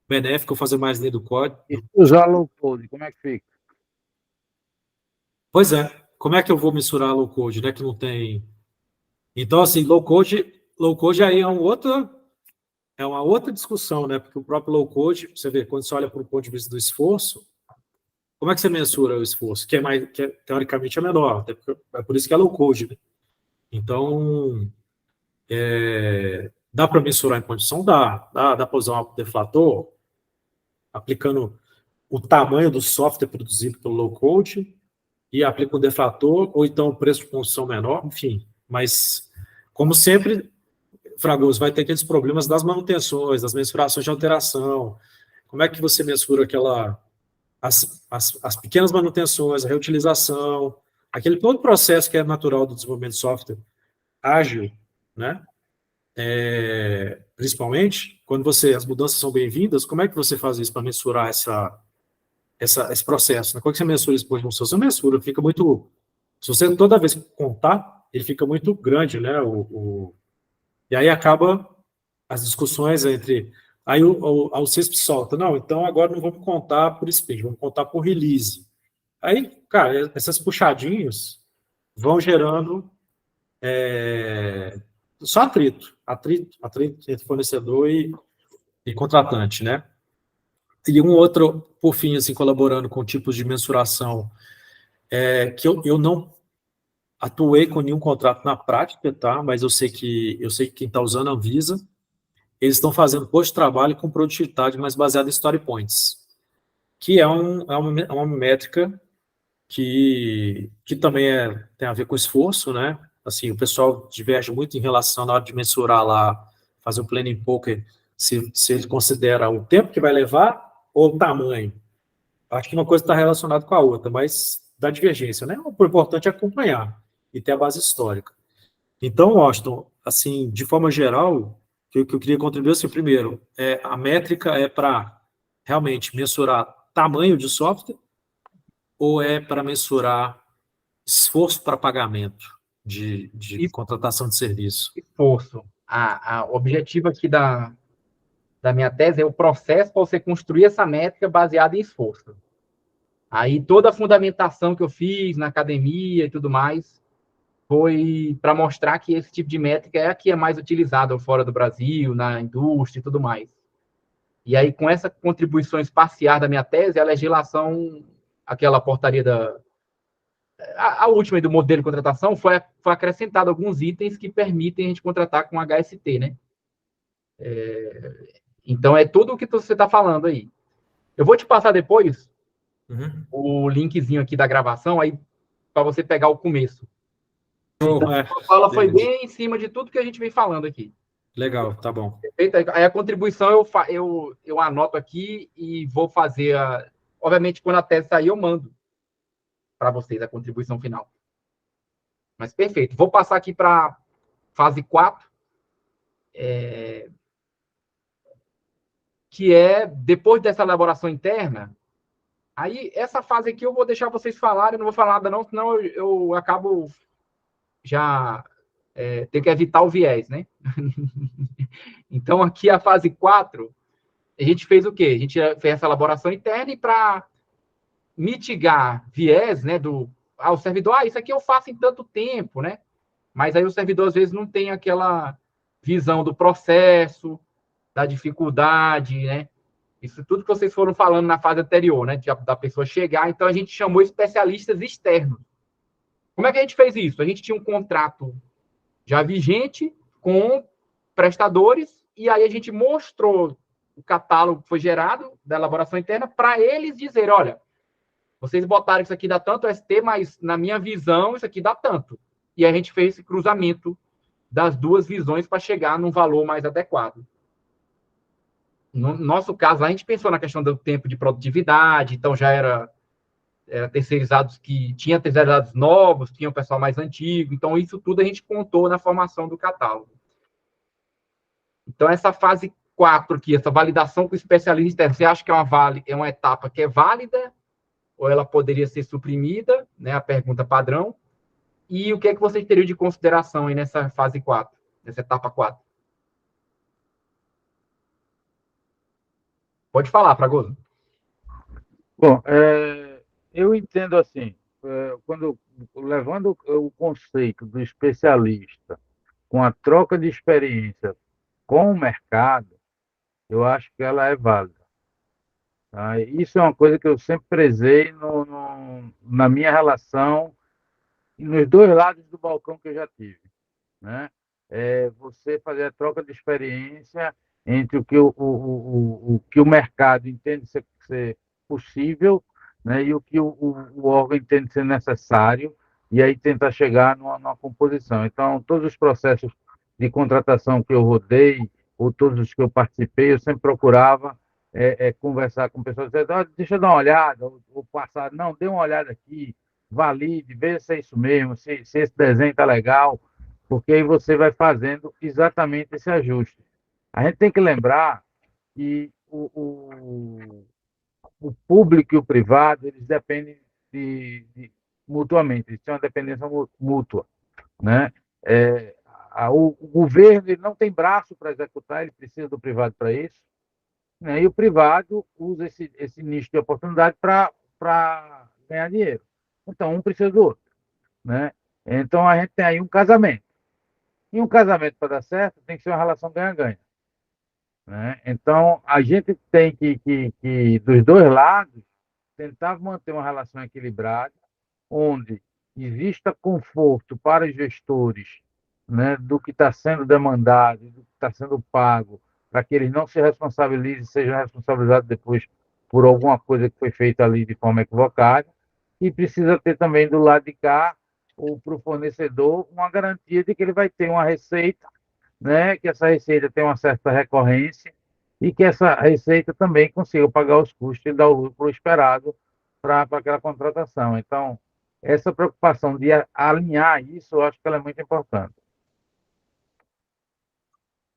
benéfico fazer mais linha do código? E se usar low code, como é que fica? Pois é. Como é que eu vou mensurar low code, né? Que não tem. Então, assim, low code aí é uma outra discussão, né? Porque o próprio low code, você vê, quando você olha para o ponto de vista do esforço, como é que você mensura o esforço? Que teoricamente é menor, é por isso que é low code, né? Então, dá para mensurar em condição? Dá para usar um deflator, aplicando o tamanho do software produzido pelo low code, e aplica um deflator, ou então o preço de construção menor, enfim. Mas, como sempre, Fragoso, vai ter aqueles problemas das manutenções, das mensurações de alteração. Como é que você mensura as pequenas manutenções, a reutilização, aquele todo processo que é natural do desenvolvimento de software ágil, né? Principalmente, quando as mudanças são bem-vindas, como é que você faz isso para mensurar esse processo? Né? Como é que você mensura isso depois de função? Você mensura, fica muito... Se você toda vez contar, ele fica muito grande, né? E aí acaba as discussões entre... Aí o CISP solta, não, então agora não vamos contar por sprint, vamos contar por release. Aí, cara, essas puxadinhas vão gerando só atrito entre fornecedor e contratante, né? E um outro, por fim, assim, colaborando com tipos de mensuração, que eu não atuei com nenhum contrato na prática, tá? Mas eu sei que quem está usando a Anvisa, eles estão fazendo post-trabalho com produtividade, mas baseada em story points, que é uma métrica que também tem a ver com esforço, né? Assim, o pessoal diverge muito em relação na hora de mensurar lá, fazer o planning poker, se ele considera o tempo que vai levar ou o tamanho. Acho que uma coisa está relacionada com a outra, mas dá divergência, né? O importante é acompanhar e ter a base histórica. Então, Washington, assim, de forma geral, o que eu queria contribuir, assim, primeiro, a métrica é para realmente mensurar tamanho de software ou é para mensurar esforço para pagamento de contratação de serviço? Esforço. O objetivo aqui da minha tese é o processo para você construir essa métrica baseada em esforço. Aí toda a fundamentação que eu fiz na academia e tudo mais foi para mostrar que esse tipo de métrica é a que é mais utilizada fora do Brasil, na indústria e tudo mais. E aí, com essa contribuição parcial da minha tese, a legislação, aquela portaria a última do modelo de contratação, foi acrescentado alguns itens que permitem a gente contratar com HST, né? Então, é tudo o que você está falando aí. Eu vou te passar depois o linkzinho aqui da gravação, aí para você pegar o começo. Então, a fala foi bem em cima de tudo que a gente vem falando aqui. Legal, tá bom. Perfeito? Aí a contribuição eu anoto aqui e vou fazer obviamente, quando a tese sair, eu mando para vocês a contribuição final. Mas perfeito. Vou passar aqui para fase 4. que é depois dessa elaboração interna. Aí, essa fase aqui eu vou deixar vocês falarem, eu não vou falar nada não, senão eu acabo já ter que evitar o viés, né? Então, aqui a fase 4, a gente fez o quê? A gente fez essa elaboração interna e para mitigar viés, né, o servidor, isso aqui eu faço em tanto tempo, né? Mas aí o servidor, às vezes, não tem aquela visão do processo, da dificuldade, né? Isso tudo que vocês foram falando na fase anterior, né? Da pessoa chegar. Então, a gente chamou especialistas externos. Como é que a gente fez isso? A gente tinha um contrato já vigente com prestadores, e aí a gente mostrou o catálogo que foi gerado da elaboração interna para eles dizer, olha, vocês botaram isso aqui dá tanto ST, mas na minha visão isso aqui dá tanto. E a gente fez esse cruzamento das duas visões para chegar num valor mais adequado. No nosso caso, a gente pensou na questão do tempo de produtividade, então já era terceirizados que tinha terceirizados novos, tinha o pessoal mais antigo, então isso tudo a gente contou na formação do catálogo. Então, essa fase 4 aqui, essa validação com o especialista externo, você acha que é uma etapa que é válida, ou ela poderia ser suprimida, né, a pergunta padrão, e o que é que vocês teriam de consideração aí nessa fase 4, nessa etapa 4? Pode falar, Fragoso. Bom, eu entendo assim, levando o conceito do especialista com a troca de experiência com o mercado, eu acho que ela é válida. Tá? Isso é uma coisa que eu sempre prezei na minha relação, nos dois lados do balcão que eu já tive, né? Você fazer a troca de experiência entre o que o que o mercado entende ser possível, né, e o que o órgão entende ser necessário, e aí tentar chegar numa composição. Então, todos os processos de contratação que eu rodei, ou todos os que eu participei, eu sempre procurava conversar com pessoas, dizer, deixa eu dar uma olhada, ou passar, não, dê uma olhada aqui, valide, veja se é isso mesmo, se esse desenho está legal, porque aí você vai fazendo exatamente esse ajuste. A gente tem que lembrar que o público e o privado, eles dependem mutuamente, eles têm uma dependência mútua, né? O governo ele não tem braço para executar, ele precisa do privado para isso, né? E o privado usa esse nicho de oportunidade para ganhar dinheiro. Então, um precisa do outro, né? Então, a gente tem aí um casamento. E um casamento, para dar certo, tem que ser uma relação ganha-ganha, né? Então, a gente tem que, dos dois lados, tentar manter uma relação equilibrada, onde exista conforto para os gestores, né, do que está sendo demandado, do que está sendo pago, para que eles não se responsabilizem, sejam responsabilizados depois por alguma coisa que foi feita ali de forma equivocada, e precisa ter também do lado de cá, ou para o fornecedor, uma garantia de que ele vai ter uma receita, né, que essa receita tem uma certa recorrência e que essa receita também consiga pagar os custos e dar o lucro esperado para aquela contratação. Então, essa preocupação de alinhar isso, eu acho que ela é muito importante.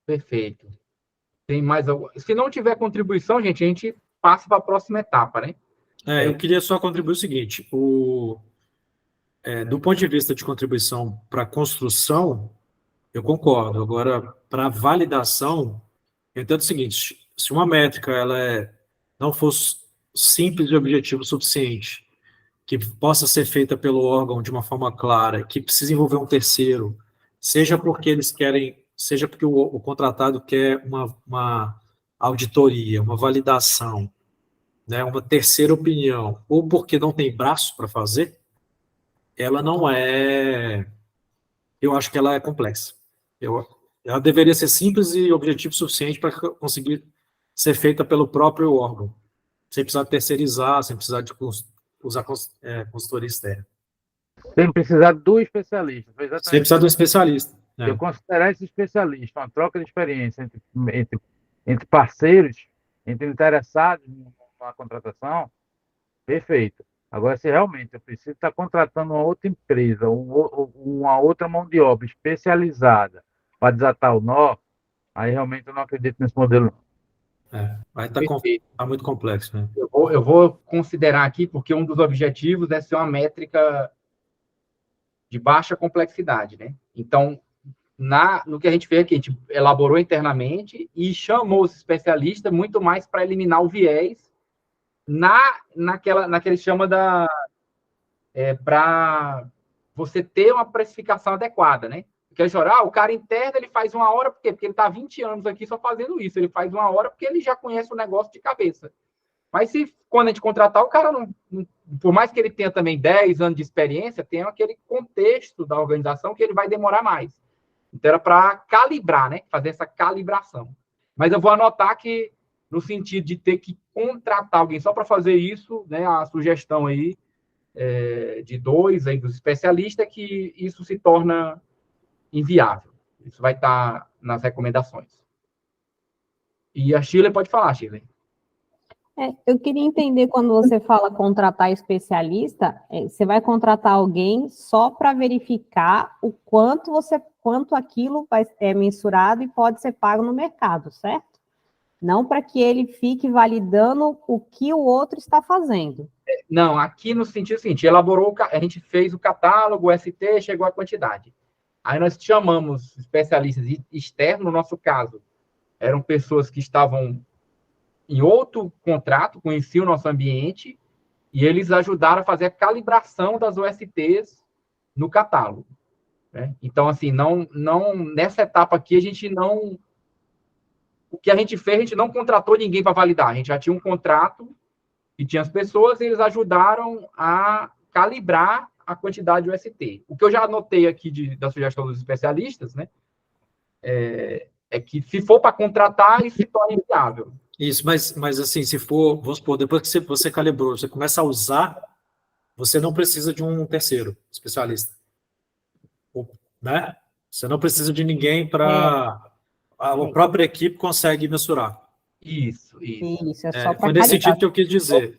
Perfeito. Tem mais algum? Se não tiver contribuição, gente, a gente passa para a próxima etapa, né? Eu queria só contribuir o seguinte, do ponto de vista de contribuição para a construção, eu concordo. Agora, para a validação, eu entendo o seguinte, se uma métrica não fosse simples e objetivo o suficiente, que possa ser feita pelo órgão de uma forma clara, que precisa envolver um terceiro, seja porque eles querem, seja porque o contratado quer uma auditoria, uma validação, né, uma terceira opinião, ou porque não tem braço para fazer, ela não é... Eu acho que ela é complexa. Ela deveria ser simples e objetivo suficiente para conseguir ser feita pelo próprio órgão, sem precisar terceirizar, sem precisar de usar consultoria externa. Sem precisar do especialista. Sem precisar de um especialista. Se eu considerar esse especialista uma troca de experiência entre parceiros, entre interessados numa contratação, perfeito. Agora, se realmente eu preciso estar contratando uma outra empresa, uma outra mão de obra especializada para desatar o nó, aí realmente eu não acredito nesse modelo. Aí Perfeito. tá muito complexo, né? Eu vou considerar aqui, porque um dos objetivos é ser uma métrica de baixa complexidade, né? Então, no que a gente fez aqui, a gente elaborou internamente e chamou os especialistas muito mais para eliminar o viés naquele chama para você ter uma precificação adequada, né? Porque o cara interno, ele faz 1 hora, por quê? Porque ele está 20 anos aqui só fazendo isso. Ele faz 1 hora porque ele já conhece o negócio de cabeça. Mas se, quando a gente contratar, o cara por mais que ele tenha também 10 anos de experiência, tem aquele contexto da organização que ele vai demorar mais. Então, era para calibrar, né? Fazer essa calibração. Mas eu vou anotar que, no sentido de ter que contratar alguém só para fazer isso, né? A sugestão aí de 2 aí dos especialistas é que isso se torna inviável. Isso vai estar nas recomendações. E a Shirley pode falar, Shirley. Eu queria entender, quando você fala contratar especialista, você vai contratar alguém só para verificar o quanto aquilo é mensurado e pode ser pago no mercado, certo? Não para que ele fique validando o que o outro está fazendo. Não, aqui no sentido seguinte, a gente fez o catálogo, o ST, chegou a quantidade. Aí nós chamamos especialistas externos, no nosso caso, eram pessoas que estavam em outro contrato, conheciam o nosso ambiente, e eles ajudaram a fazer a calibração das OSTs no catálogo. Né? Então, assim, nessa etapa aqui, o que a gente fez, a gente não contratou ninguém para validar, a gente já tinha um contrato e tinha as pessoas, e eles ajudaram a calibrar a quantidade de UST. O que eu já anotei aqui da sugestão dos especialistas, né, é que se for para contratar, isso se torna inviável. Isso, mas assim, se for, vamos supor, depois que você calibrou, você começa a usar, você não precisa de um terceiro especialista, né? Você não precisa de ninguém para... A própria equipe consegue mensurar. Isso. Isso, é só para foi nesse sentido que eu quis dizer.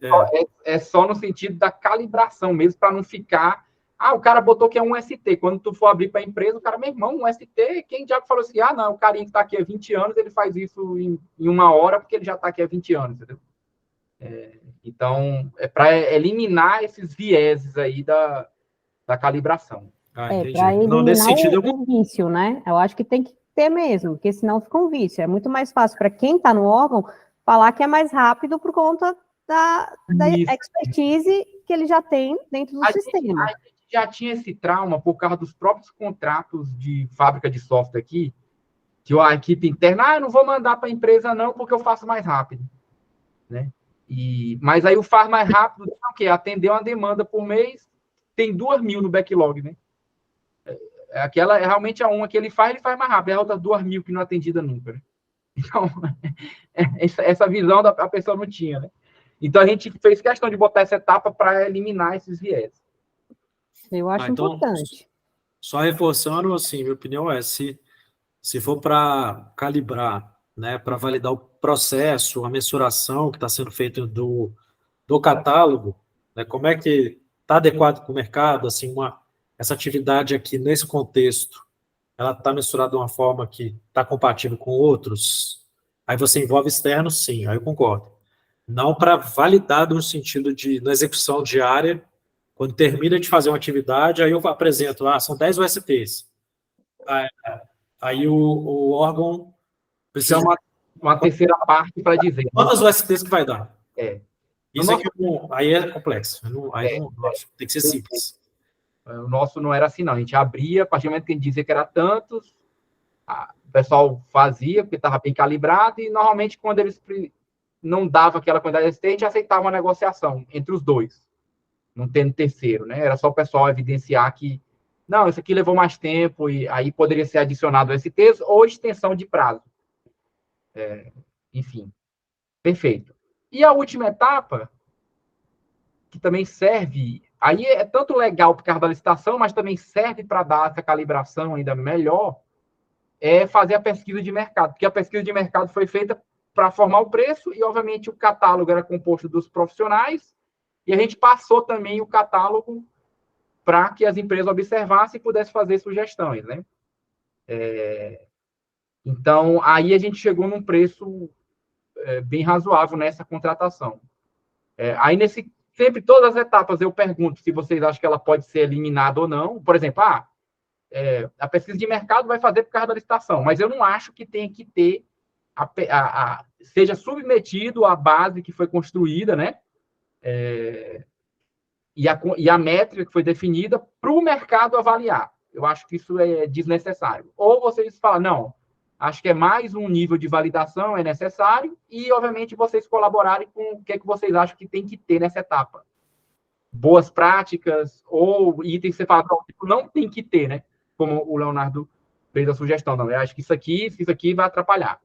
É só no sentido da calibração mesmo, para não ficar... o cara botou que é um ST. Quando tu for abrir para a empresa, o cara, meu irmão, um ST, quem já falou assim, não, o carinha que está aqui há 20 anos, ele faz isso em 1 hora, porque ele já está aqui há 20 anos, entendeu? Então, é para eliminar esses vieses aí da calibração. Para eliminar o vício, né? Eu acho que tem que ter mesmo, porque senão fica um vício. É muito mais fácil para quem está no órgão falar que é mais rápido por conta da expertise que ele já tem dentro do sistema. A gente já tinha esse trauma por causa dos próprios contratos de fábrica de software aqui, que a equipe interna, eu não vou mandar para a empresa não, porque eu faço mais rápido. Né? Mas aí o faz mais rápido é o quê? Atender uma demanda por mês, tem 2.000 no backlog, né? Aquela realmente uma que ele faz mais rápido, é a outra 2.000 que não é atendida nunca. Né? Então, essa visão a pessoa não tinha, né? Então, a gente fez questão de botar essa etapa para eliminar esses viés. Eu acho importante. Só reforçando, assim, minha opinião se for para calibrar, né, para validar o processo, a mensuração que está sendo feita do catálogo, né, como é que está adequado para o mercado, assim, essa atividade aqui, nesse contexto, ela está mensurada de uma forma que está compatível com outros, aí você envolve externos, sim, aí eu concordo. Não para validar no sentido na execução diária, quando termina de fazer uma atividade, aí eu apresento, são 10 USTs. Aí o órgão precisa... uma terceira parte para dizer. Quantas USTs que vai dar? Isso aqui, aí é complexo. Aí não tem que ser simples. O nosso não era assim, não. A gente abria, a partir do momento que a gente dizia que era tantos, o pessoal fazia, porque estava bem calibrado, e normalmente, quando eles não davam aquela quantidade de ST, a gente aceitava uma negociação entre os dois, não tendo terceiro, né? Era só o pessoal evidenciar que, não, isso aqui levou mais tempo, e aí poderia ser adicionado STs ou extensão de prazo. Enfim, perfeito. E a última etapa, que também serve, aí é tanto legal por causa da licitação, mas também serve para dar essa calibração ainda melhor, é fazer a pesquisa de mercado, porque a pesquisa de mercado foi feita para formar o preço, e obviamente o catálogo era composto dos profissionais, e a gente passou também o catálogo para que as empresas observassem e pudessem fazer sugestões, né? Então, aí a gente chegou num preço bem razoável nessa contratação. Aí, sempre, todas as etapas, eu pergunto se vocês acham que ela pode ser eliminada ou não. Por exemplo, a pesquisa de mercado vai fazer por causa da licitação, mas eu não acho que tenha que ter, seja submetido à base que foi construída, né? E a métrica que foi definida para o mercado avaliar. Eu acho que isso é desnecessário. Ou vocês falam, não, acho que é mais um nível de validação, é necessário, e, obviamente, vocês colaborarem com o que vocês acham que tem que ter nessa etapa. Boas práticas, ou itens que você fala, não tem que ter, né? Como o Leonardo fez a sugestão. Não, eu acho que isso aqui vai atrapalhar.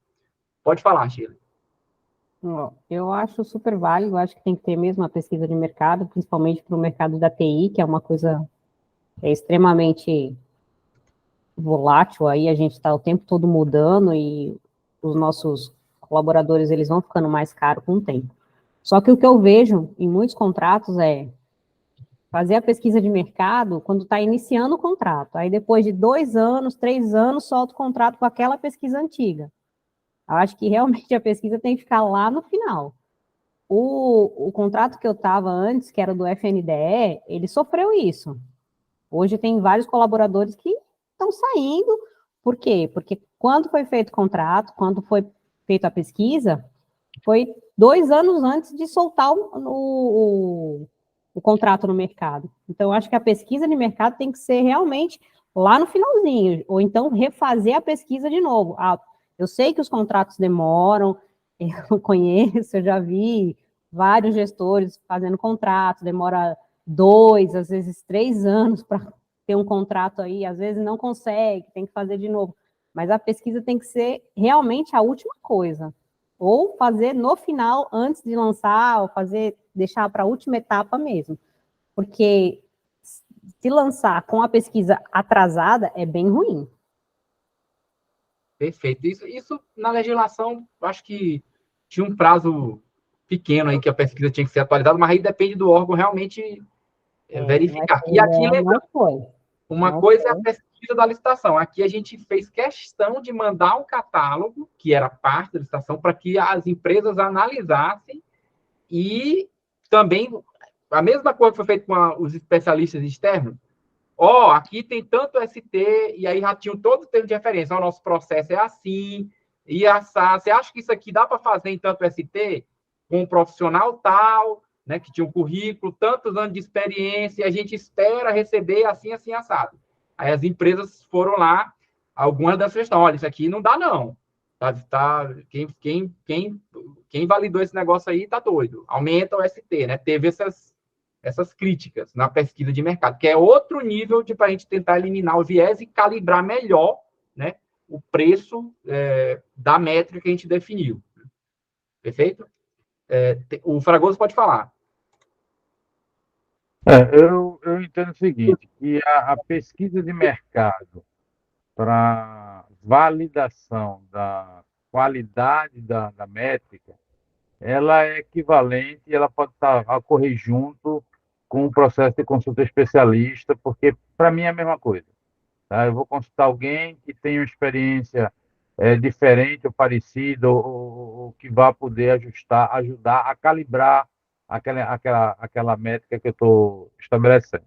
Pode falar, Sheila. Eu acho super válido, acho que tem que ter mesmo a pesquisa de mercado, principalmente para o mercado da TI, que é uma coisa extremamente volátil, aí a gente está o tempo todo mudando e os nossos colaboradores, eles vão ficando mais caros com o tempo. Só que o que eu vejo em muitos contratos é fazer a pesquisa de mercado quando está iniciando o contrato, aí depois de 2 anos, 3 anos, solta o contrato com aquela pesquisa antiga. Eu acho que realmente a pesquisa tem que ficar lá no final. O contrato que eu estava antes, que era do FNDE, ele sofreu isso. Hoje tem vários colaboradores que estão saindo. Por quê? Porque quando foi feito o contrato, quando foi feita a pesquisa, foi 2 anos antes de soltar o contrato no mercado. Então, eu acho que a pesquisa de mercado tem que ser realmente lá no finalzinho, ou então refazer a pesquisa de novo. Eu sei que os contratos demoram, eu conheço, eu já vi vários gestores fazendo contrato, demora 2, às vezes 3 anos para ter um contrato aí, às vezes não consegue, tem que fazer de novo. Mas a pesquisa tem que ser realmente a última coisa. Ou fazer no final, antes de lançar, ou deixar para a última etapa mesmo. Porque se lançar com a pesquisa atrasada é bem ruim. Perfeito. Isso na legislação, acho que tinha um prazo pequeno aí que a pesquisa tinha que ser atualizada, mas aí depende do órgão realmente verificar. E aqui, uma coisa é a pesquisa da licitação. Aqui a gente fez questão de mandar um catálogo, que era parte da licitação, para que as empresas analisassem e também a mesma coisa que foi feita com os especialistas externos. Aqui tem tanto ST, e aí já tinham todo o termo de referência. O nosso processo é assim, e assar. Você acha que isso aqui dá para fazer em tanto ST? Com um profissional tal, né, que tinha um currículo, tantos anos de experiência, e a gente espera receber assim, assim, assado. Aí as empresas foram lá, algumas das sugestões, olha, isso aqui não dá, não. Quem validou esse negócio aí tá doido. Aumenta o ST, né? Teve essas críticas na pesquisa de mercado, que é outro nível para a gente tentar eliminar o viés e calibrar melhor, né, o preço da métrica que a gente definiu. Perfeito? O Fragoso pode falar. Eu entendo o seguinte, que a pesquisa de mercado para validação da qualidade da métrica, ela é equivalente, ela pode ocorrer junto com o processo de consulta especialista, porque para mim é a mesma coisa. Tá? Eu vou consultar alguém que tenha uma experiência diferente ou parecida, ou que vá poder ajudar a calibrar aquela métrica que eu estou estabelecendo.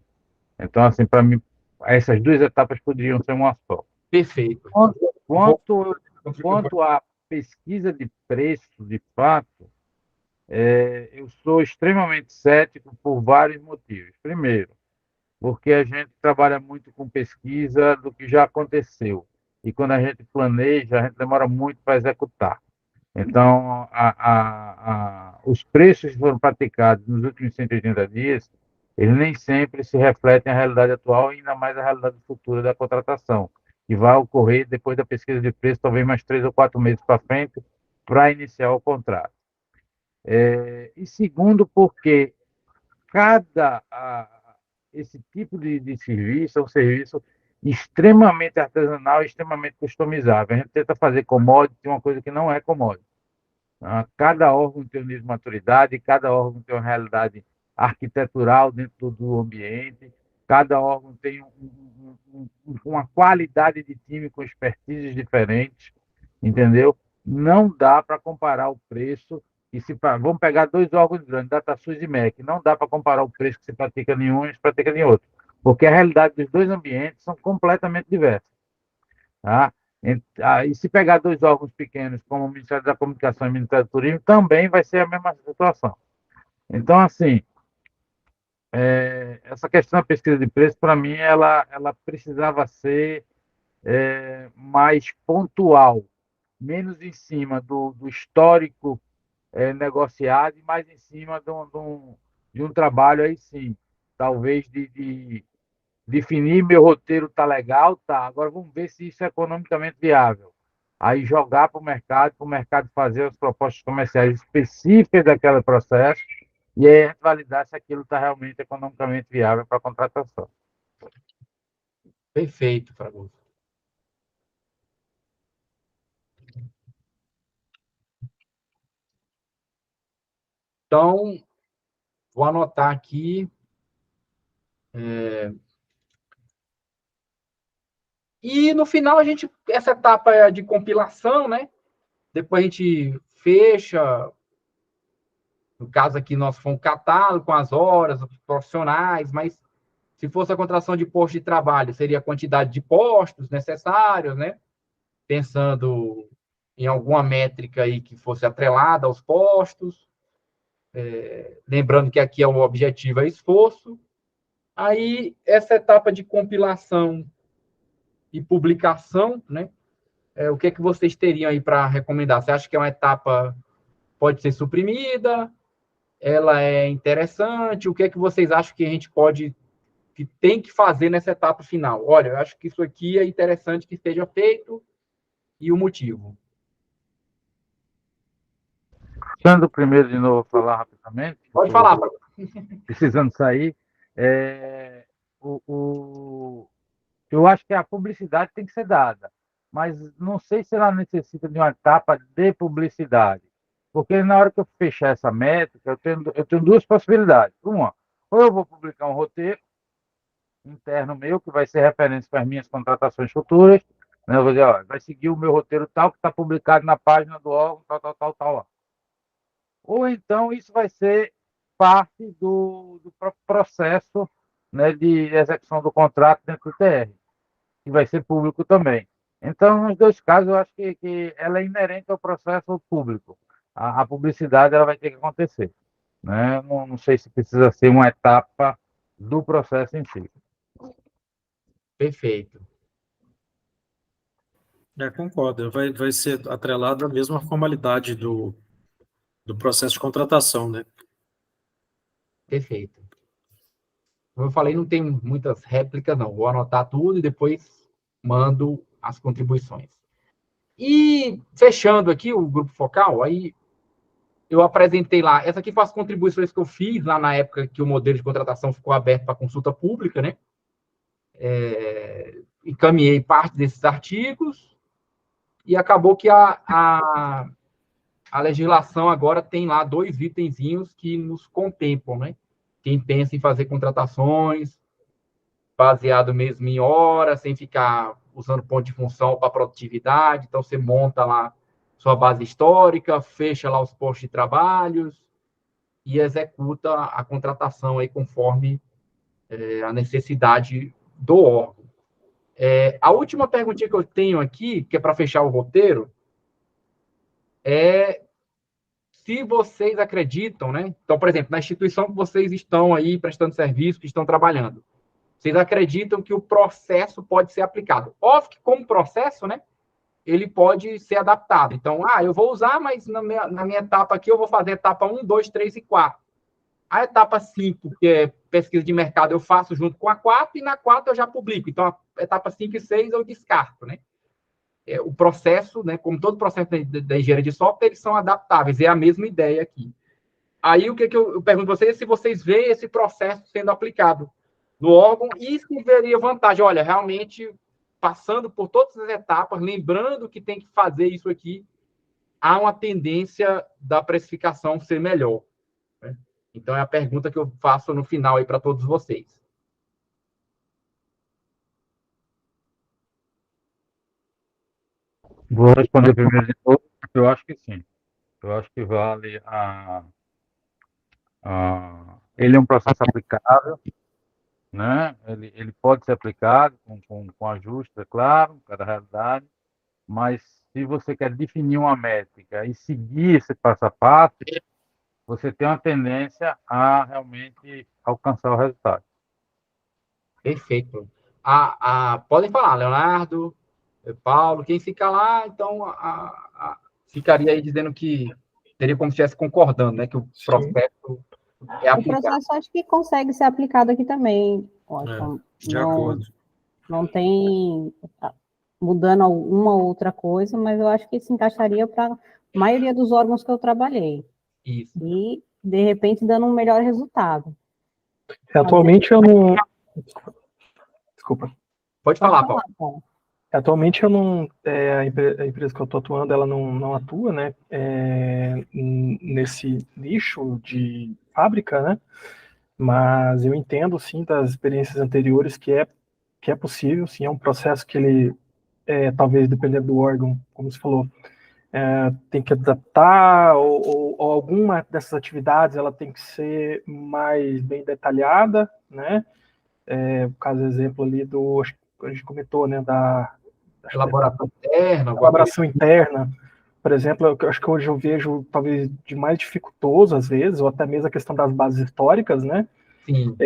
Então, assim, para mim, essas 2 etapas poderiam ser uma só. Perfeito. Quanto à pesquisa de preço, de fato, eu sou extremamente cético por vários motivos. Primeiro, porque a gente trabalha muito com pesquisa do que já aconteceu. E quando a gente planeja, a gente demora muito para executar. Então, os preços que foram praticados nos últimos 180 dias, eles nem sempre se refletem a realidade atual e ainda mais a realidade futura da contratação, que vai ocorrer depois da pesquisa de preço, talvez mais 3 ou 4 meses para frente, para iniciar o contrato. E segundo, porque esse tipo de serviço é um serviço extremamente artesanal e extremamente customizável. A gente tenta fazer commodity uma coisa que não é commodity. Cada órgão tem um nível de maturidade, cada órgão tem uma realidade arquitetural dentro do ambiente, cada órgão tem uma qualidade de time com expertises diferentes, entendeu? não dá para comparar o preço. Vamos pegar dois órgãos grandes, DataSUS e MEC. Não dá para comparar o preço que se pratica em um e se pratica em outro, porque a realidade dos dois ambientes são completamente diversas. Tá? E se pegar dois órgãos pequenos, como o Ministério da Comunicação e o Ministério do Turismo, também vai ser a mesma situação. Então, assim, essa questão da pesquisa de preço, para mim, ela precisava ser mais pontual, menos em cima do histórico negociado e mais em cima de um trabalho aí sim, talvez de definir meu roteiro tá legal, tá, agora vamos ver se isso é economicamente viável. Aí jogar para o mercado fazer as propostas comerciais específicas daquele processo e aí a gente validar se aquilo está realmente economicamente viável para a contratação. Perfeito, Fragoso. Então, vou anotar aqui. E no final, essa etapa de compilação, né? Depois a gente fecha. No caso aqui, nós fomos um catálogo com as horas, os profissionais, mas se fosse a contratação de posto de trabalho, seria a quantidade de postos necessários, né? Pensando em alguma métrica aí que fosse atrelada aos postos. Lembrando que aqui é o objetivo, é esforço. Aí, essa etapa de compilação e publicação, né? O que é que vocês teriam aí para recomendar? Você acha que é uma etapa pode ser suprimida? Ela é interessante? O que é que vocês acham que a gente que tem que fazer nessa etapa final? Olha, eu acho que isso aqui é interessante que esteja feito e o motivo. Sendo o primeiro de novo falar rapidamente, Pode falar. precisando sair, eu acho que a publicidade tem que ser dada, mas não sei se ela necessita de uma etapa de publicidade, porque na hora que eu fechar essa métrica, eu tenho duas possibilidades. Uma, ou eu vou publicar um roteiro interno meu, que vai ser referência para as minhas contratações futuras, né? Eu vou dizer, ó, vai seguir o meu roteiro tal, que está publicado na página do órgão, tal, lá. Ou então isso vai ser parte do próprio processo, né, de execução do contrato dentro do TR, que vai ser público também. Então, nos dois casos, eu acho que ela é inerente ao processo público. A publicidade ela vai ter que acontecer. Né? Não sei se precisa ser uma etapa do processo em si. Perfeito. Concordo. Vai ser atrelado à mesma formalidade do processo de contratação, né? Perfeito. Como eu falei, não tem muitas réplicas, não. Vou anotar tudo e depois mando as contribuições. E fechando aqui o grupo focal, aí eu apresentei lá, essa aqui foi as contribuições que eu fiz lá na época que o modelo de contratação ficou aberto para consulta pública, né? Encaminhei parte desses artigos e acabou que a legislação agora tem lá 2 itenzinhos que nos contemplam, né? Quem pensa em fazer contratações baseado mesmo em horas, sem ficar usando ponto de função para produtividade, então você monta lá sua base histórica, fecha lá os postos de trabalhos e executa a contratação aí conforme a necessidade do órgão. A última perguntinha que eu tenho aqui, que é para fechar o roteiro, é se vocês acreditam, né? Então, por exemplo, na instituição que vocês estão aí prestando serviço, que estão trabalhando, vocês acreditam que o processo pode ser aplicado? Óbvio que como processo, né? Ele pode ser adaptado. Então, eu vou usar, mas na minha etapa aqui eu vou fazer etapa 1, 2, 3 e 4. A etapa 5, que é pesquisa de mercado, eu faço junto com a 4, e na 4 eu já publico. Então, a etapa 5 e 6 eu descarto, né? O processo, né, como todo processo da engenharia de software, eles são adaptáveis, é a mesma ideia aqui. Aí, o que eu pergunto a vocês, se vocês veem esse processo sendo aplicado no órgão, e se veria vantagem, olha, realmente, passando por todas as etapas, lembrando que tem que fazer isso aqui, há uma tendência da precificação ser melhor. Né? Então, é a pergunta que eu faço no final aí para todos vocês. Vou responder primeiro de novo. Eu acho que sim. Eu acho que vale ele é um processo aplicável, né? Ele pode ser aplicado com ajustes, é claro, cada realidade, mas se você quer definir uma métrica e seguir esse passo a passo, você tem uma tendência a realmente alcançar o resultado. Perfeito. Podem falar, Leonardo, Paulo, quem fica lá, então ficaria aí dizendo que seria como se estivesse concordando, né? Que o Sim. processo é O aplicado. processo acho que consegue ser aplicado aqui também. De Não, acordo. não tem mudando uma ou outra coisa, mas eu acho que se encaixaria para a maioria dos órgãos que eu trabalhei. Isso. E, de repente, dando um melhor resultado. Atualmente eu não. Desculpa. Pode falar, Paulo. Paulo. Atualmente eu não. A empresa que eu estou atuando, ela não atua, né? Nesse nicho de fábrica, né? Mas eu entendo, sim, das experiências anteriores que é possível, sim, é um processo que ele, talvez, dependendo do órgão, como você falou, tem que adaptar, ou alguma dessas atividades ela tem que ser mais bem detalhada, né? O caso exemplo ali acho que a gente comentou, né, da Elaboração interna, alguma coisa. elaboração interna, por exemplo, eu acho que hoje eu vejo talvez de mais dificultoso às vezes, ou até mesmo a questão das bases históricas, né? Sim.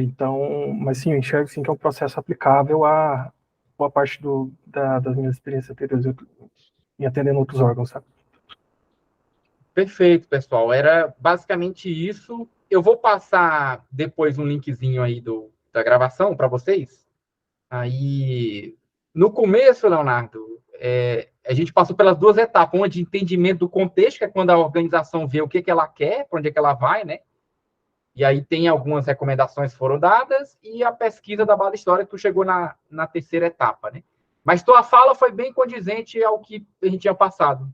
Então, mas sim, eu enxergo sim que é um processo aplicável a boa parte das minhas experiências anteriores em atendendo outros órgãos, sabe? Perfeito, pessoal. Era basicamente isso. Eu vou passar depois um linkzinho aí da gravação para vocês. Aí, no começo, Leonardo, a gente passou pelas duas etapas, uma de entendimento do contexto, que é quando a organização vê o que ela quer, para onde é que ela vai, né? E aí tem algumas recomendações que foram dadas e a pesquisa da base histórica que tu chegou na terceira etapa, né? Mas tua fala foi bem condizente ao que a gente tinha passado.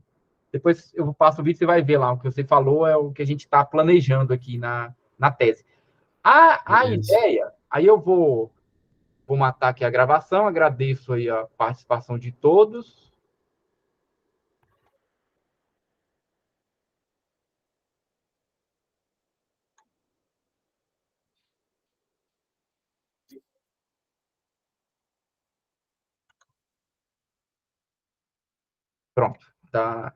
Depois eu passo o vídeo, você vai ver lá. O que você falou é o que a gente está planejando aqui na tese. A ideia, aí eu vou matar aqui a gravação, agradeço aí a participação de todos. Pronto, tá